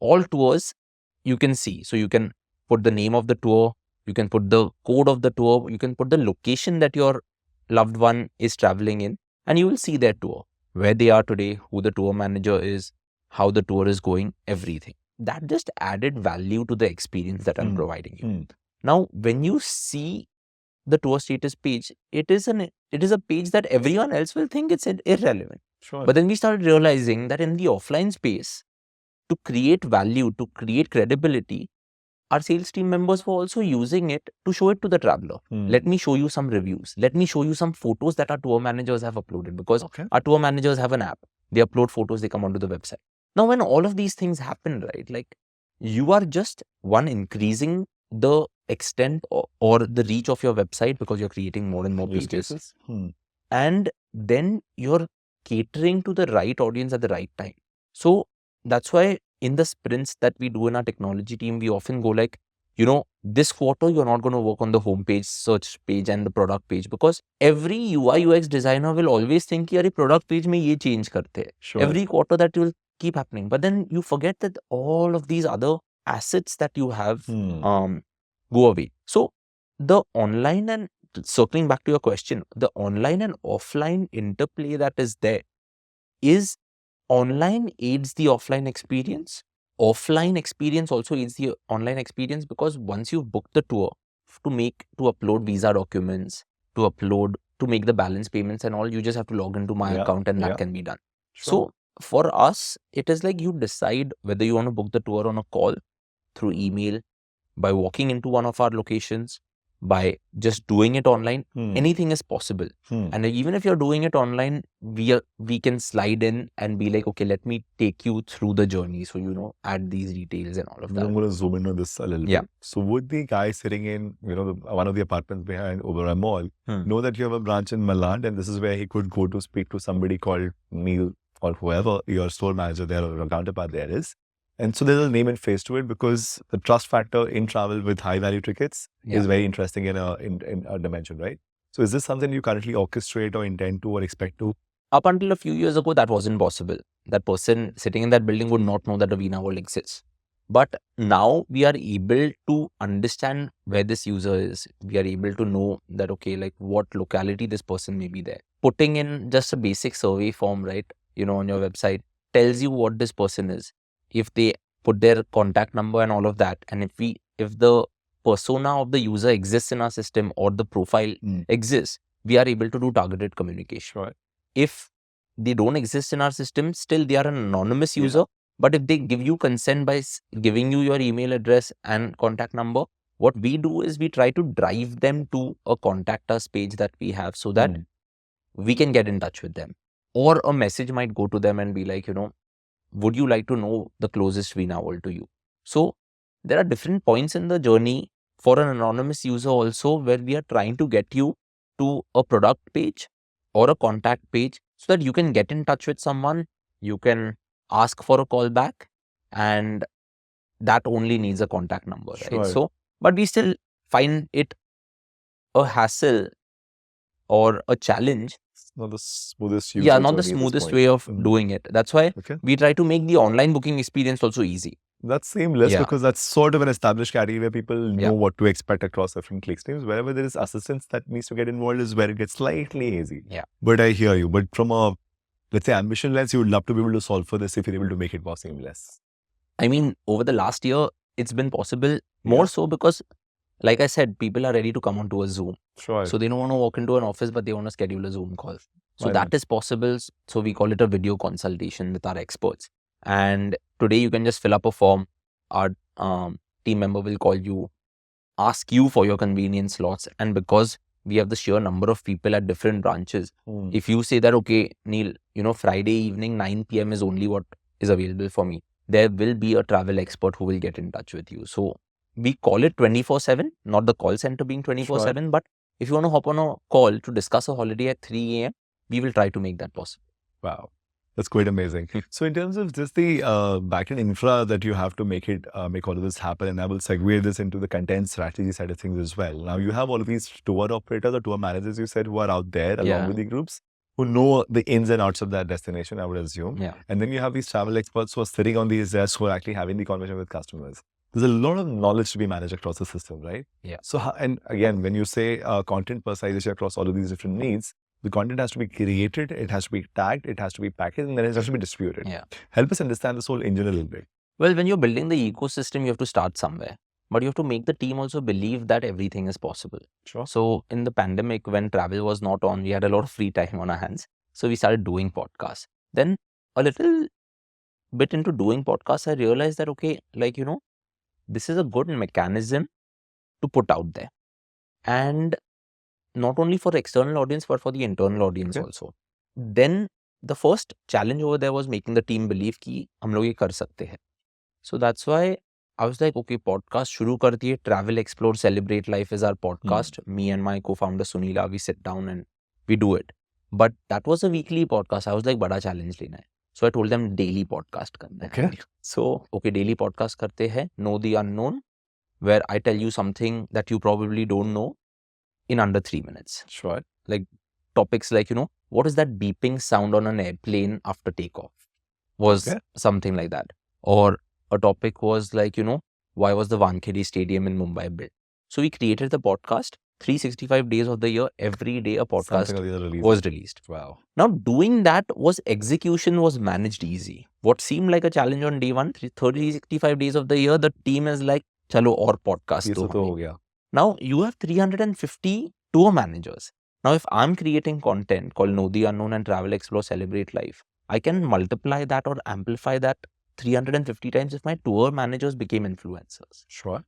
All tours you can see. So you can put the name of the tour, you can put the code of the tour, you can put the location that your loved one is traveling in, and you will see their tour, where they are today, who the tour manager is, how the tour is going, everything. That just added value to the experience that I'm providing you. Now, when you see the tour status page, it is a page that everyone else will think it's irrelevant. But then we started realizing that in the offline space, to create value, to create credibility, our sales team members were also using it to show it to the traveler. Let me show you some reviews. Let me show you some photos that our tour managers have uploaded, because our tour managers have an app. They upload photos, they come onto the website. Now, when all of these things happen, right, like you are just increasing the extent or the reach of your website because you're creating more and more pages. And then you're catering to the right audience at the right time. So that's why in the sprints that we do in our technology team, we often go like, this quarter, you're not going to work on the homepage, search page and the product page, because every UI UX designer will always think, yari product page mein ye change karte hai. Every quarter that will keep happening. But then you forget that all of these other assets that you have go away. So the online, and circling back to your question, the online and offline interplay that is there is online aids the offline experience. Offline experience also aids the online experience, because once you've booked the tour, to upload visa documents, to make the balance payments and all, you just have to log into my account and that can be done. So for us, it is like you decide whether you want to book the tour on a call, through email, by walking into one of our locations, by just doing it online. Anything is possible. And even if you're doing it online, we can slide in and be like, okay, let me take you through the journey. So, add these details and all of that. I'm going to zoom in on this a little bit. So would the guy sitting in, one of the apartments behind Oberoi Mall know that you have a branch in Malad, and this is where he could go to speak to somebody called Neil or whoever your store manager there or your counterpart there is? And so there's a name and face to it, because the trust factor in travel with high value tickets is very interesting in a dimension, right? So is this something you currently orchestrate or intend to or expect to? Up until a few years ago, that wasn't possible. That person sitting in that building would not know that a Veena World exists. But now we are able to understand where this user is. We are able to know that, okay, like what locality this person may be there. Putting in just a basic survey form, right, on your website tells you what this person is. If they put their contact number and all of that, and if the persona of the user exists in our system or the profile exists, we are able to do targeted communication. If they don't exist in our system, still they are an anonymous user. But if they give you consent by giving you your email address and contact number, what we do is we try to drive them to a contact us page that we have, so that we can get in touch with them. Or a message might go to them and be like, would you like to know the closest Veena World to you? So there are different points in the journey for an anonymous user also, where we are trying to get you to a product page or a contact page, so that you can get in touch with someone, you can ask for a call back, and that only needs a contact number, right? So, but we still find it a hassle or a challenge It's not the smoothest Yeah, user not the journey at this smoothest point. way of doing it. That's why Okay. we try to make the online booking experience also easy. That's seamless Yeah. because that's sort of an established category where people know Yeah. what to expect across different click streams. Wherever there is assistance that needs to get involved is where it gets slightly hazy. Yeah. But I hear you. But from a, let's say, ambition lens, you would love to be able to solve for this if you're able to make it more seamless. I mean, over the last year, it's been possible more so because, like I said, people are ready to come onto a Zoom. Sure. So they don't want to walk into an office, but they want to schedule a Zoom call. So Why that not? is possible. So we call it a video consultation with our experts. And today you can just fill up a form. Our team member will call you, ask you for your convenience slots. And because we have the sheer number of people at different branches, if you say that, okay, Neil, Friday evening 9 p.m. is only what is available for me, there will be a travel expert who will get in touch with you. So we call it 24/7, not the call center being 24/7, but if you want to hop on a call to discuss a holiday at 3 a.m., we will try to make that possible. Wow. That's quite amazing. So in terms of just the backend infra that you have to make all of this happen, and I will segue this into the content strategy side of things as well. Now you have all of these tour operators or tour managers, you said, who are out there along with the groups, who know the ins and outs of that destination, I would assume. Yeah. And then you have these travel experts who are sitting on these desks who are actually having the conversation with customers. There's a lot of knowledge to be managed across the system, right? Yeah. So, and again, when you say content personalization across all of these different needs, the content has to be created, it has to be tagged, it has to be packaged, and then it has to be distributed. Yeah. Help us understand this whole engine a little bit. Well, when you're building the ecosystem, you have to start somewhere. But you have to make the team also believe that everything is possible. Sure. So in the pandemic, when travel was not on, we had a lot of free time on our hands. So we started doing podcasts. Then a little bit into doing podcasts, I realized that, okay, this is a good mechanism to put out there. And not only for the external audience, but for the internal audience also. Then the first challenge over there was making the team believe कि हम लोग ये कर सकते हैं. So that's why I was like, okay, podcast शुरू कर दिए. Travel, Explore, Celebrate Life is our podcast. Me and my co-founder Sunila, we sit down and we do it. But that was a weekly podcast. I was like, बड़ा challenge लेना है. So I told them daily podcast करना है. Okay. So, okay, daily podcast करते हैं. Know the Unknown, where I tell you something that you probably don't know in under 3 minutes. Sure. Like topics like, what is that beeping sound on an airplane after takeoff? Was something like that. Or a topic was like, why was the Wankhede Stadium in Mumbai built? So we created the podcast 365 days of the year, every day a podcast was released. Wow. Now doing that execution was managed easy. What seemed like a challenge on day one, 365 days of the year, the team is like, chalo aur podcast to ho gaya. Now you have 350 tour managers. Now if I'm creating content called Know the Unknown and Travel, Explore, Celebrate Life, I can multiply that or amplify that 350 times if my tour managers became influencers. Sure.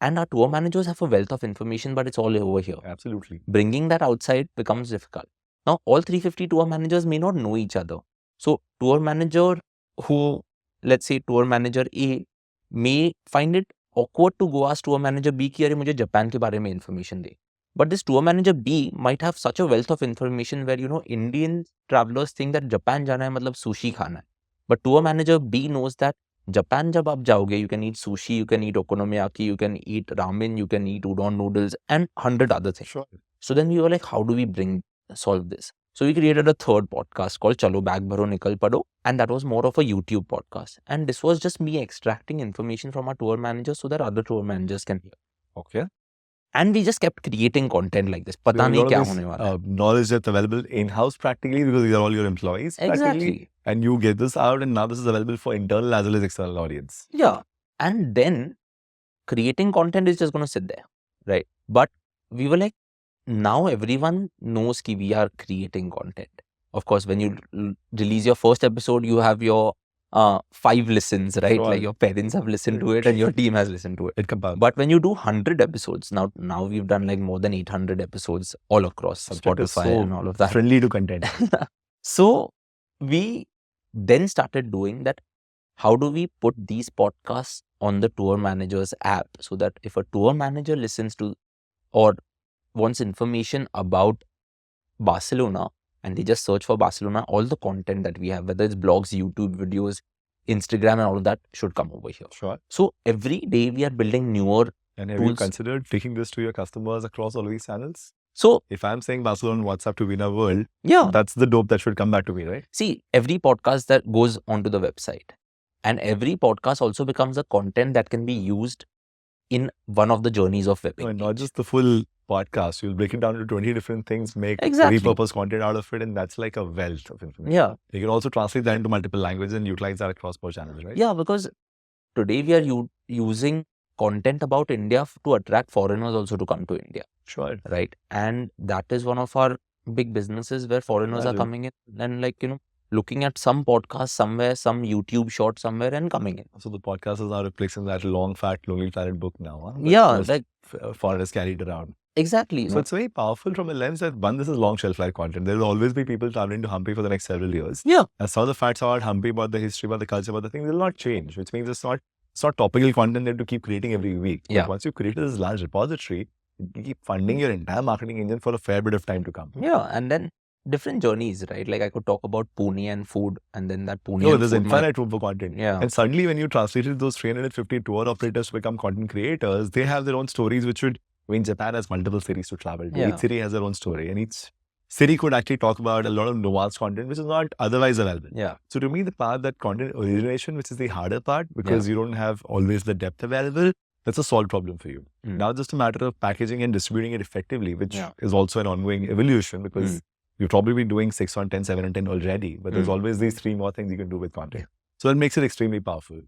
And our tour managers have a wealth of information, but it's all over here. Absolutely. Bringing that outside becomes difficult. Now all 350 tour managers may not know each other. So tour manager who, let's say tour manager A, may find it awkward to go ask tour manager B कि अरे मुझे Japan के बारे में information they. But this tour manager B might have such a wealth of information where, Indian travelers think that Japan जाना है मतलब sushi खाना है. But tour manager B knows that Japan जब आप जाओगे, you can eat sushi, you can eat okonomiyaki, you can eat ramen, you can eat udon noodles and 100 other things. Sure. So then we were like, how do we solve this? So we created a third podcast called Chalo Bag Bharo Nikal Pado, and that was more of a YouTube podcast. And this was just me extracting information from our tour managers so that other tour managers can hear. Okay. And we just kept creating content like this. Pata nahi kya hone wala hai. Knowledge that's available in-house practically because these are all your employees. Exactly. And you get this out and now this is available for internal as well as external audience. Yeah. And then creating content is just going to sit there. Right. But we were like, now everyone knows that we are creating content. Of course, when you release your first episode, you have your 5 listens, right? Sure. Like your parents have listened to it and your team has listened to it. But when you do 100 episodes, now we've done like more than 800 episodes all across Spotify and all of that. Friendly to content. So we then started doing that. How do we put these podcasts on the tour manager's app so that if a tour manager listens to or wants information about Barcelona, and they just search for Barcelona, all the content that we have, whether it's blogs, YouTube videos, Instagram and all of that should come over here. Sure. So every day we are building newer And have tools. you considered taking this to your customers across all of these channels? So if I'm saying Barcelona on WhatsApp to Veena World, yeah, that's the dope that should come back to me, right? see, every podcast that goes onto the website, and every podcast also becomes a content that can be used in one of the journeys of web No, and engage. not just the full podcast. You'll break it down to 20 different things, make Exactly. repurpose content out of it, and that's like a wealth of information. Yeah. You can also translate that into multiple languages and utilize that across more channels, right? Yeah, because today we are using content about India to attract foreigners also to come to India, Sure. right? And that is one of our big businesses where foreigners are coming in and like, looking at some podcast somewhere, some YouTube short somewhere and coming in. So the podcast is now replacing that long, fat, lonely planet book now. Huh? Yeah, like foreigners carried around. exactly. So it's very powerful from a lens that one, this is long shelf life content. There will always be people traveling to Hampi for the next several years. Yeah. And some of the facts about Hampi, about the history, about the culture, about the thing, will not change. Which means it's not topical content that to keep creating every week. Yeah. But once you've created this large repository, you keep funding your entire marketing engine for a fair bit of time to come. Yeah, and then different journeys, right? Like I could talk about Pune and food, and then that Pune. No, there's infinite room for content. Yeah. And suddenly, when you translated those 350 tour operators to become content creators, they have their own stories, which would. I mean, Japan has multiple cities to travel to. Yeah. Each city has their own story, and each city could actually talk about a lot of nuanced content, which is not otherwise available. Yeah. So to me, the part that content origination, which is the harder part, because you don't have always the depth available, that's a solved problem for you. Now it's just a matter of packaging and distributing it effectively, which is also an ongoing evolution because you've probably been doing 6 on 10, 7 on 10 already, but there's always these 3 more things you can do with content. So that makes it extremely powerful.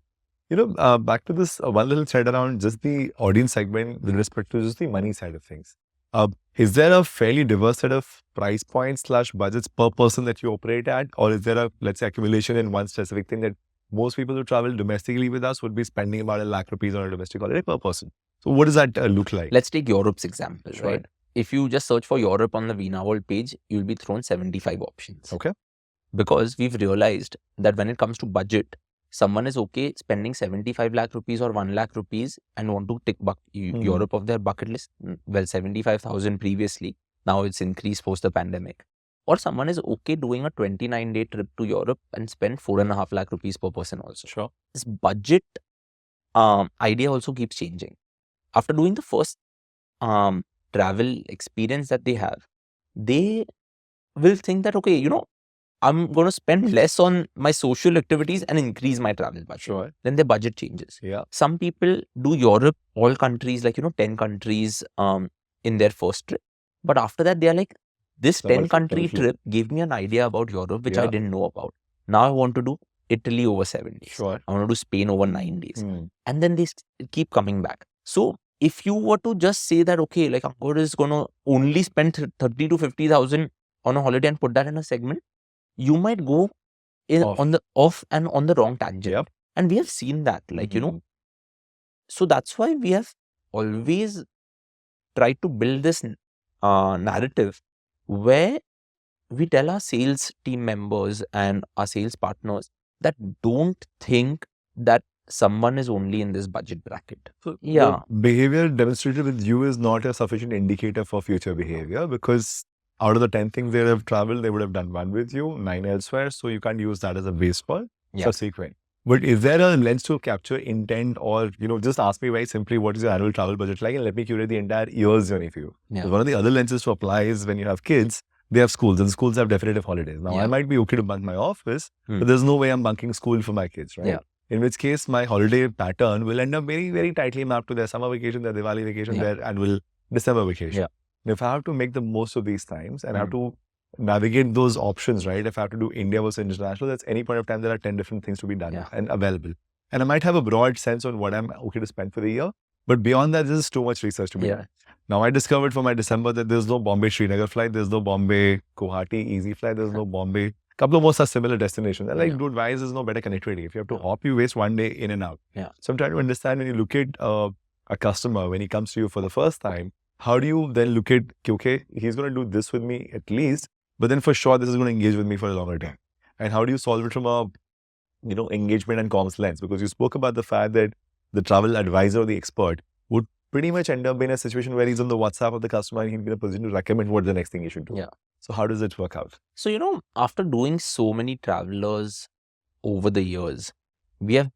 Back to this one little thread around just the audience segment with respect to just the money side of things. Is there a fairly diverse set of price points / budgets per person that you operate at? Or is there a, let's say, accumulation in one specific thing that most people who travel domestically with us would be spending about ₹1,00,000 on a domestic holiday per person? So what does that look like? Let's take Europe's example, right? If you just search for Europe on the Veena World page, you'll be thrown 75 options. Okay. Because we've realized that when it comes to budget, someone is okay spending 75 lakh rupees or 1 lakh rupees and want to tick Europe off their bucket list. Well, 75,000 previously. Now it's increased post the pandemic. Or someone is okay doing a 29-day trip to Europe and spend 4.5 lakh rupees per person also. Sure. This budget idea also keeps changing. After doing the first travel experience that they have, they will think that, okay, I'm going to spend less on my social activities and increase my travel budget. Sure. Then their budget changes. Yeah. Some people do Europe, all countries, like, 10 countries in their first trip. But after that, they are like, this 10-country trip gave me an idea about Europe, which I didn't know about. Now I want to do Italy over 7 days. Sure. I want to do Spain over 9 days. And then they keep coming back. So if you were to just say that, okay, like Ankur is going to only spend 30 to 50,000 on a holiday and put that in a segment, you might go on the wrong tangent. Yep. And we have seen that, like, so that's why we have always tried to build this narrative where we tell our sales team members and our sales partners that don't think that someone is only in this budget bracket. So the behavior demonstrated with you is not a sufficient indicator for future behavior because out of the 10 things they have traveled, they would have done 1 with you, 9 elsewhere. So you can't use that as a base for subsequent. But is there a lens to capture intent or, just ask me very simply, what is your annual travel budget like? And let me curate the entire year's journey for you. Yeah. One of the other lenses to apply is when you have kids, they have schools and schools have definitive holidays. Now, I might be okay to bunk my office, but there's no way I'm bunking school for my kids, right? Yeah. In which case, my holiday pattern will end up very, very tightly mapped to their summer vacation, their Diwali vacation, their annual December vacation. Yeah. And if I have to make the most of these times and I have to navigate those options, right? If I have to do India versus international, that's any point of time there are 10 different things to be done and available. And I might have a broad sense on what I'm okay to spend for the year. But beyond that, there's too much research to be done. Now, I discovered for my December that there's no Bombay Srinagar flight, there's no Bombay Guwahati easy flight, there's no Bombay. Couple of more such similar destinations. And like, dude, why is there no better connectivity? If you have to hop, you waste 1 day in and out. Yeah. So I'm trying to understand when you look at a customer, when he comes to you for the first time, how do you then look at, okay, he's going to do this with me at least, but then for sure, this is going to engage with me for a longer time. And how do you solve it from a, engagement and comms lens? Because you spoke about the fact that the travel advisor or the expert would pretty much end up in a situation where he's on the WhatsApp of the customer and he'll be in a position to recommend what the next thing he should do. Yeah. So how does it work out? So, after doing so many travelers over the years, we have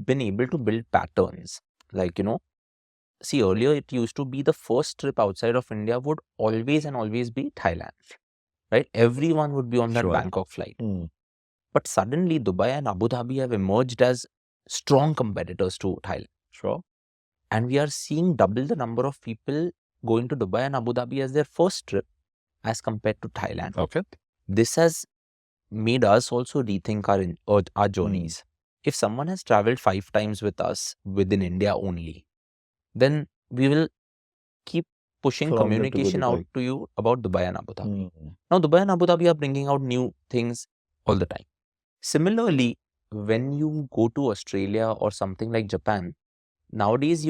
been able to build patterns. Like, see, earlier it used to be the first trip outside of India would always be Thailand, right? Everyone would be on that Sure. Bangkok flight. But suddenly Dubai and Abu Dhabi have emerged as strong competitors to Thailand. Sure. And we are seeing double the number of people going to Dubai and Abu Dhabi as their first trip as compared to Thailand. Okay. This has made us also rethink our journeys. If someone has traveled 5 times with us within India only, then we will keep pushing For longer to go communication out Dubai. to you about Dubai and Abu Dhabi. Now, Dubai and Abu Dhabi are bringing out new things all the time. Similarly, when you go to Australia or something like Japan, nowadays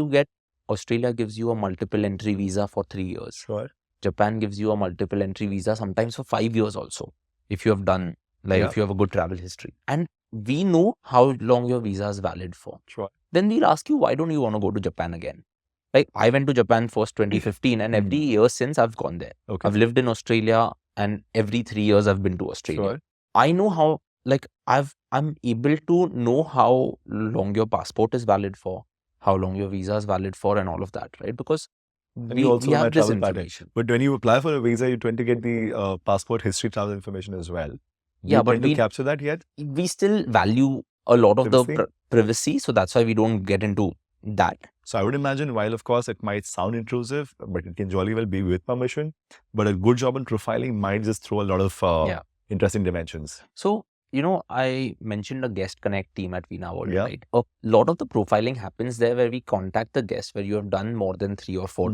Australia gives you a multiple entry visa for 3 years. Sure. Japan gives you a multiple entry visa sometimes for 5 years also, if you have done, if you have a good travel history. And we know how long your visa is valid for. Sure. Then we'll ask you, why don't you want to go to Japan again? Like, I went to Japan first 2015 and every year since I've gone there. Okay. I've lived in Australia and every 3 years I've been to Australia. Sure. I know how, I'm able to know how long your passport is valid for, how long your visa is valid for, and all of that, right? Because we have this information. But when you apply for a visa, you tend to get the passport history, travel information as well. Yeah, but we tend to capture that yet? We still value a lot of Privacy? the privacy, so that's why we don't get into that. So I would imagine, while of course it might sound intrusive, but it can jolly well be with permission. But a good job in profiling might just throw a lot of interesting dimensions. So, I mentioned a guest connect team at Veena World, Yeah. right? A lot of the profiling happens there where we contact the guest where you have done more than 3 or 4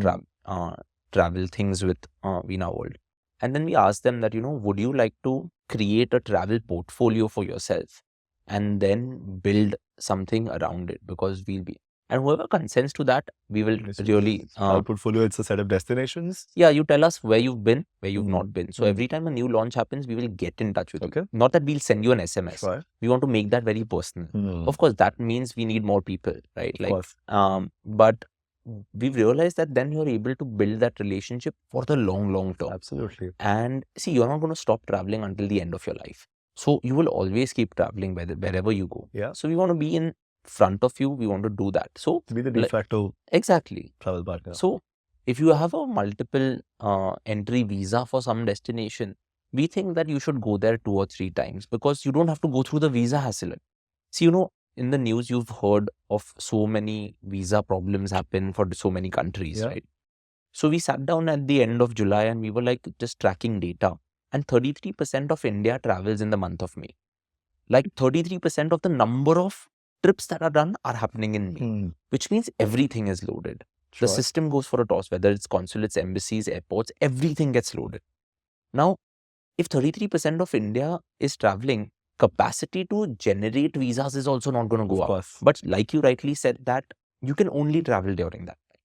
travel things with Veena World. And then we ask them that, would you like to create a travel portfolio for yourself and then build something around it? Because we'll be, and whoever consents to that, we will really... Our portfolio, it's a set of destinations. Yeah, you tell us where you've been, where you've not been. So every time a new launch happens, we will get in touch with you. Not that we'll send you an SMS. Sure. We want to make that very personal. Of course, that means we need more people, right? Of course. But we've realized that then you're able to build that relationship for the long term. Absolutely. And see, you're not going to stop traveling until the end of your life. So you will always keep traveling wherever you go. Yeah. So we want to be in front of you. We want to do that. So to be the de facto travel partner. So if you have a multiple entry visa for some destination, we think that you should go there 2 or 3 times because you don't have to go through the visa hassle. See, in the news, you've heard of so many visa problems happen for so many countries, right? So we sat down at the end of July and we were like just tracking data. And 33% of India travels in the month of May. Like 33% of the number of trips that are done are happening in May, which means everything is loaded. Sure. The system goes for a toss, whether it's consulates, embassies, airports, everything gets loaded. Now, if 33% of India is traveling, capacity to generate visas is also not going to go up. But like you rightly said, that you can only travel during that time.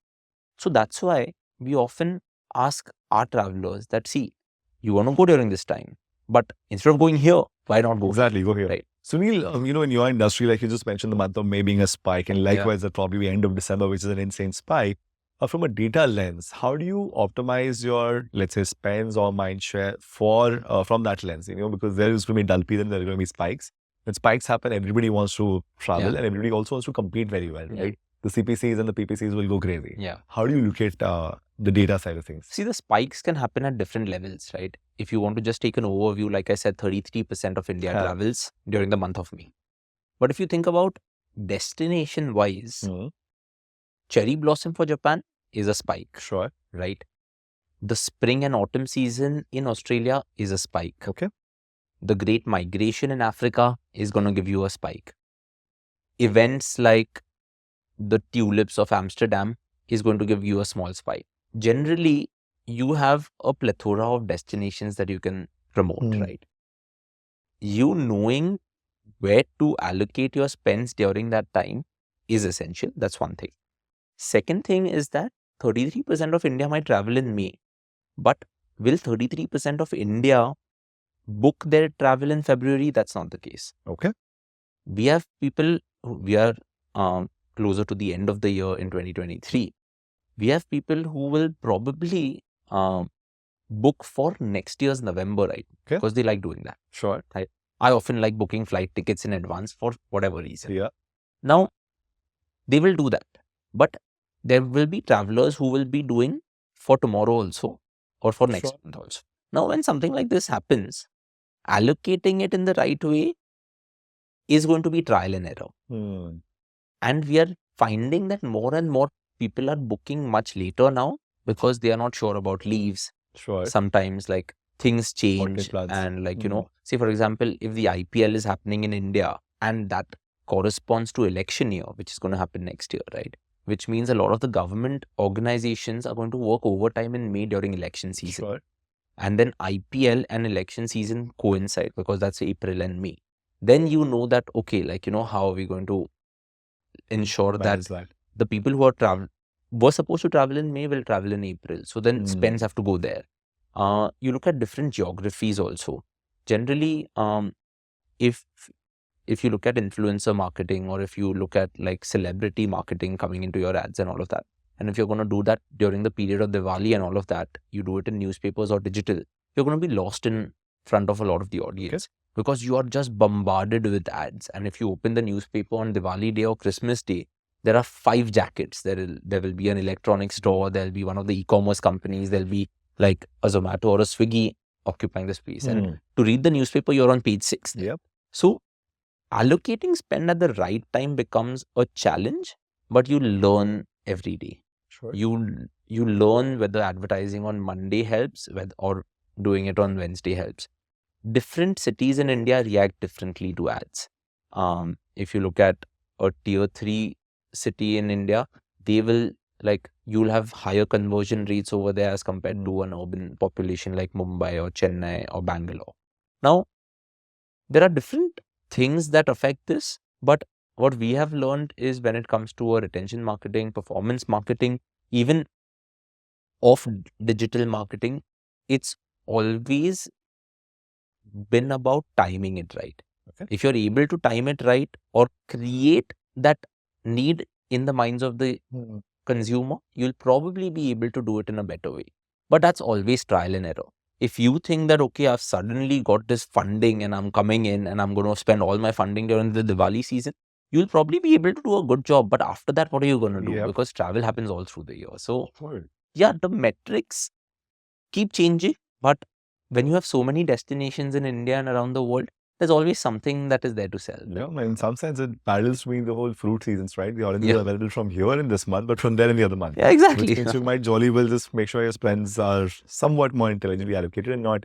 So that's why we often ask our travelers that, see, you want to go during this time, but instead of going here, why not go? Exactly, go here. Right. So Neil, in your industry, like you just mentioned, the month of May being a spike, and likewise at probably the end of December, which is an insane spike. From a data lens, how do you optimize your, let's say, spends or mind share from that lens? Because there is going to be dull period, there are going to be spikes. When spikes happen, everybody wants to travel and everybody also wants to compete very well, right? The CPCs and the PPCs will go crazy. Yeah. How do you look at the data side of things? See, the spikes can happen at different levels, right? If you want to just take an overview, like I said, 33% of India travels during the month of May. But if you think about destination-wise, cherry blossom for Japan is a spike. Sure. Right? The spring and autumn season in Australia is a spike. Okay. The Great Migration in Africa is going to give you a spike. Events like the tulips of Amsterdam is going to give you a small spike. Generally, you have a plethora of destinations that you can promote, right? You knowing where to allocate your spends during that time is essential. That's one thing. Second thing is that 33% of India might travel in May, but will 33% of India book their travel in February? That's not the case. Okay. We have people, we are closer to the end of the year in 2023. We have people who will probably book for next year's November, right? Okay. Because they like doing that. Sure. I often like booking flight tickets in advance for whatever reason. Yeah. Now, they will do that. But there will be travelers who will be doing for tomorrow also or for next Sure. month also. Now, when something like this happens, allocating it in the right way is going to be trial and error. And we are finding that more and more people are booking much later now because they are not sure about leaves. Sure. Sometimes like things change plans. and like, say for example, if the IPL is happening in India and that corresponds to election year, which is going to happen next year, right? Which means a lot of the government organizations are going to work overtime in May during election season. Sure. And then IPL and election season coincide because that's April and May. Then you know that, okay, like, how are we going to ensure that the people who are were supposed to travel in May will travel in April. So then spends have to go there. You look at different geographies also. Generally, if you look at influencer marketing or if you look at like celebrity marketing coming into your ads and all of that, and if you're going to do that during the period of Diwali and all of that, you do it in newspapers or digital, you're going to be lost in front of a lot of the audience because you are just bombarded with ads. And if you open the newspaper on Diwali day or Christmas day, there are 5 jackets. There will be an electronics store. There'll be one of the e-commerce companies. There'll be like a Zomato or a Swiggy occupying the space. And to read the newspaper, you're on page 6. Yep. So allocating spend at the right time becomes a challenge, but you learn every day. Sure. You learn whether advertising on Monday helps or doing it on Wednesday helps. Different cities in India react differently to ads. If you look at a tier 3 city in India, you'll have higher conversion rates over there as compared to an urban population like Mumbai or Chennai or Bangalore. Now, there are different things that affect this, but what we have learned is when it comes to retention marketing, performance marketing, even of digital marketing, it's always been about timing it right. Okay. If you're able to time it right or create that need in the minds of the consumer, you'll probably be able to do it in a better way. But that's always trial and error. If you think that, okay, I've suddenly got this funding and I'm coming in and I'm going to spend all my funding during the Diwali season, you'll probably be able to do a good job. But after that, what are you going to do? Yep. Because travel happens all through the year. So, yeah, the metrics keep changing. But when you have so many destinations in India and around the world, there's always something that is there to sell. Yeah, in some sense, it parallels between the whole fruit seasons, right? The oranges are available from here in this month, but from there in the other month. Yeah, exactly. Which means you might jolly well just make sure your spends are somewhat more intelligently allocated and not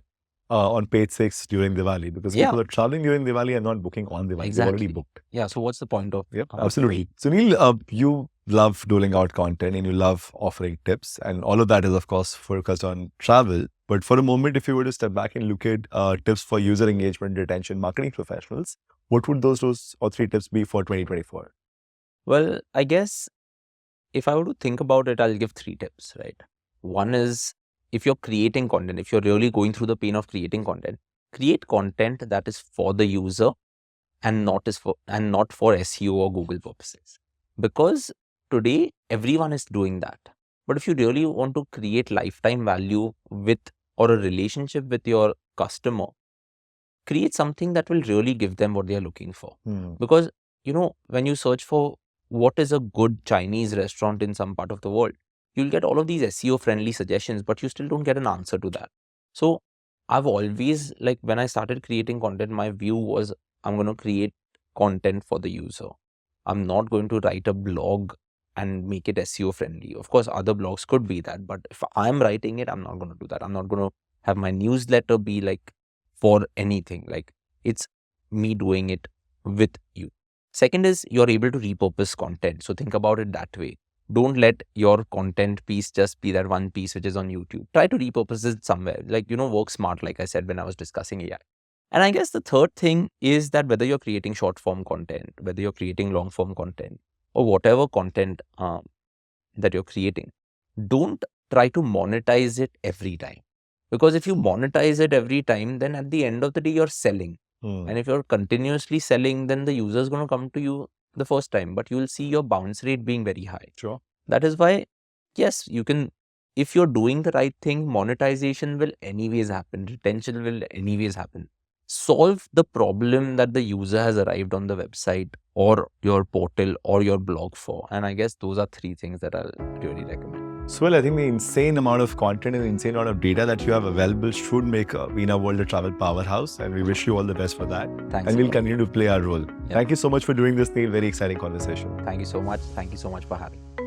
on page 6 during Diwali. Because people are traveling during Diwali and not booking on Diwali. They've already booked. Yeah, so what's the point of absolutely. So Neil, you love doling out content and you love offering tips, and all of that is, of course, focused on travel. But for a moment, if you were to step back and look at tips for user engagement, retention, marketing professionals, what would those 2 or 3 tips be for 2024? Well, I guess if I were to think about it, I'll give 3 tips, right? One is, if you're creating content, if you're really going through the pain of creating content, create content that is for the user and not for SEO or Google purposes. Because today, everyone is doing that. But if you really want to create lifetime value with or a relationship with your customer, create something that will really give them what they are looking for. Because, when you search for what is a good Chinese restaurant in some part of the world, you'll get all of these SEO friendly suggestions, but you still don't get an answer to that. So I've always, when I started creating content, my view was I'm going to create content for the user. I'm not going to write a blog and make it SEO friendly. Of course, other blogs could be that, but if I'm writing it, I'm not going to do that. I'm not going to have my newsletter be for anything. It's me doing it with you. Second is you're able to repurpose content. So think about it that way. Don't let your content piece just be that one piece which is on YouTube. Try to repurpose it somewhere. Work smart, like I said when I was discussing AI. And I guess the third thing is that whether you're creating short form content, whether you're creating long form content, or whatever content that you're creating, don't try to monetize it every time. Because if you monetize it every time, then at the end of the day, you're selling. And if you're continuously selling, then the user is going to come to you the first time, but you will see your bounce rate being very high. Sure. That is why, yes, you can, if you're doing the right thing, monetization will anyways happen. Retention will anyways happen. solve the problem that the user has arrived on the website or your portal or your blog for. And I guess those are three things that I'll really recommend. So, I think the insane amount of content and the insane amount of data that you have available should make Veena World a travel powerhouse. And we wish you all the best for that. Thanks. And we'll continue to play our role. Yeah. Thank you so much for doing this, Neil. Very exciting conversation. Thank you so much. Thank you so much for having me.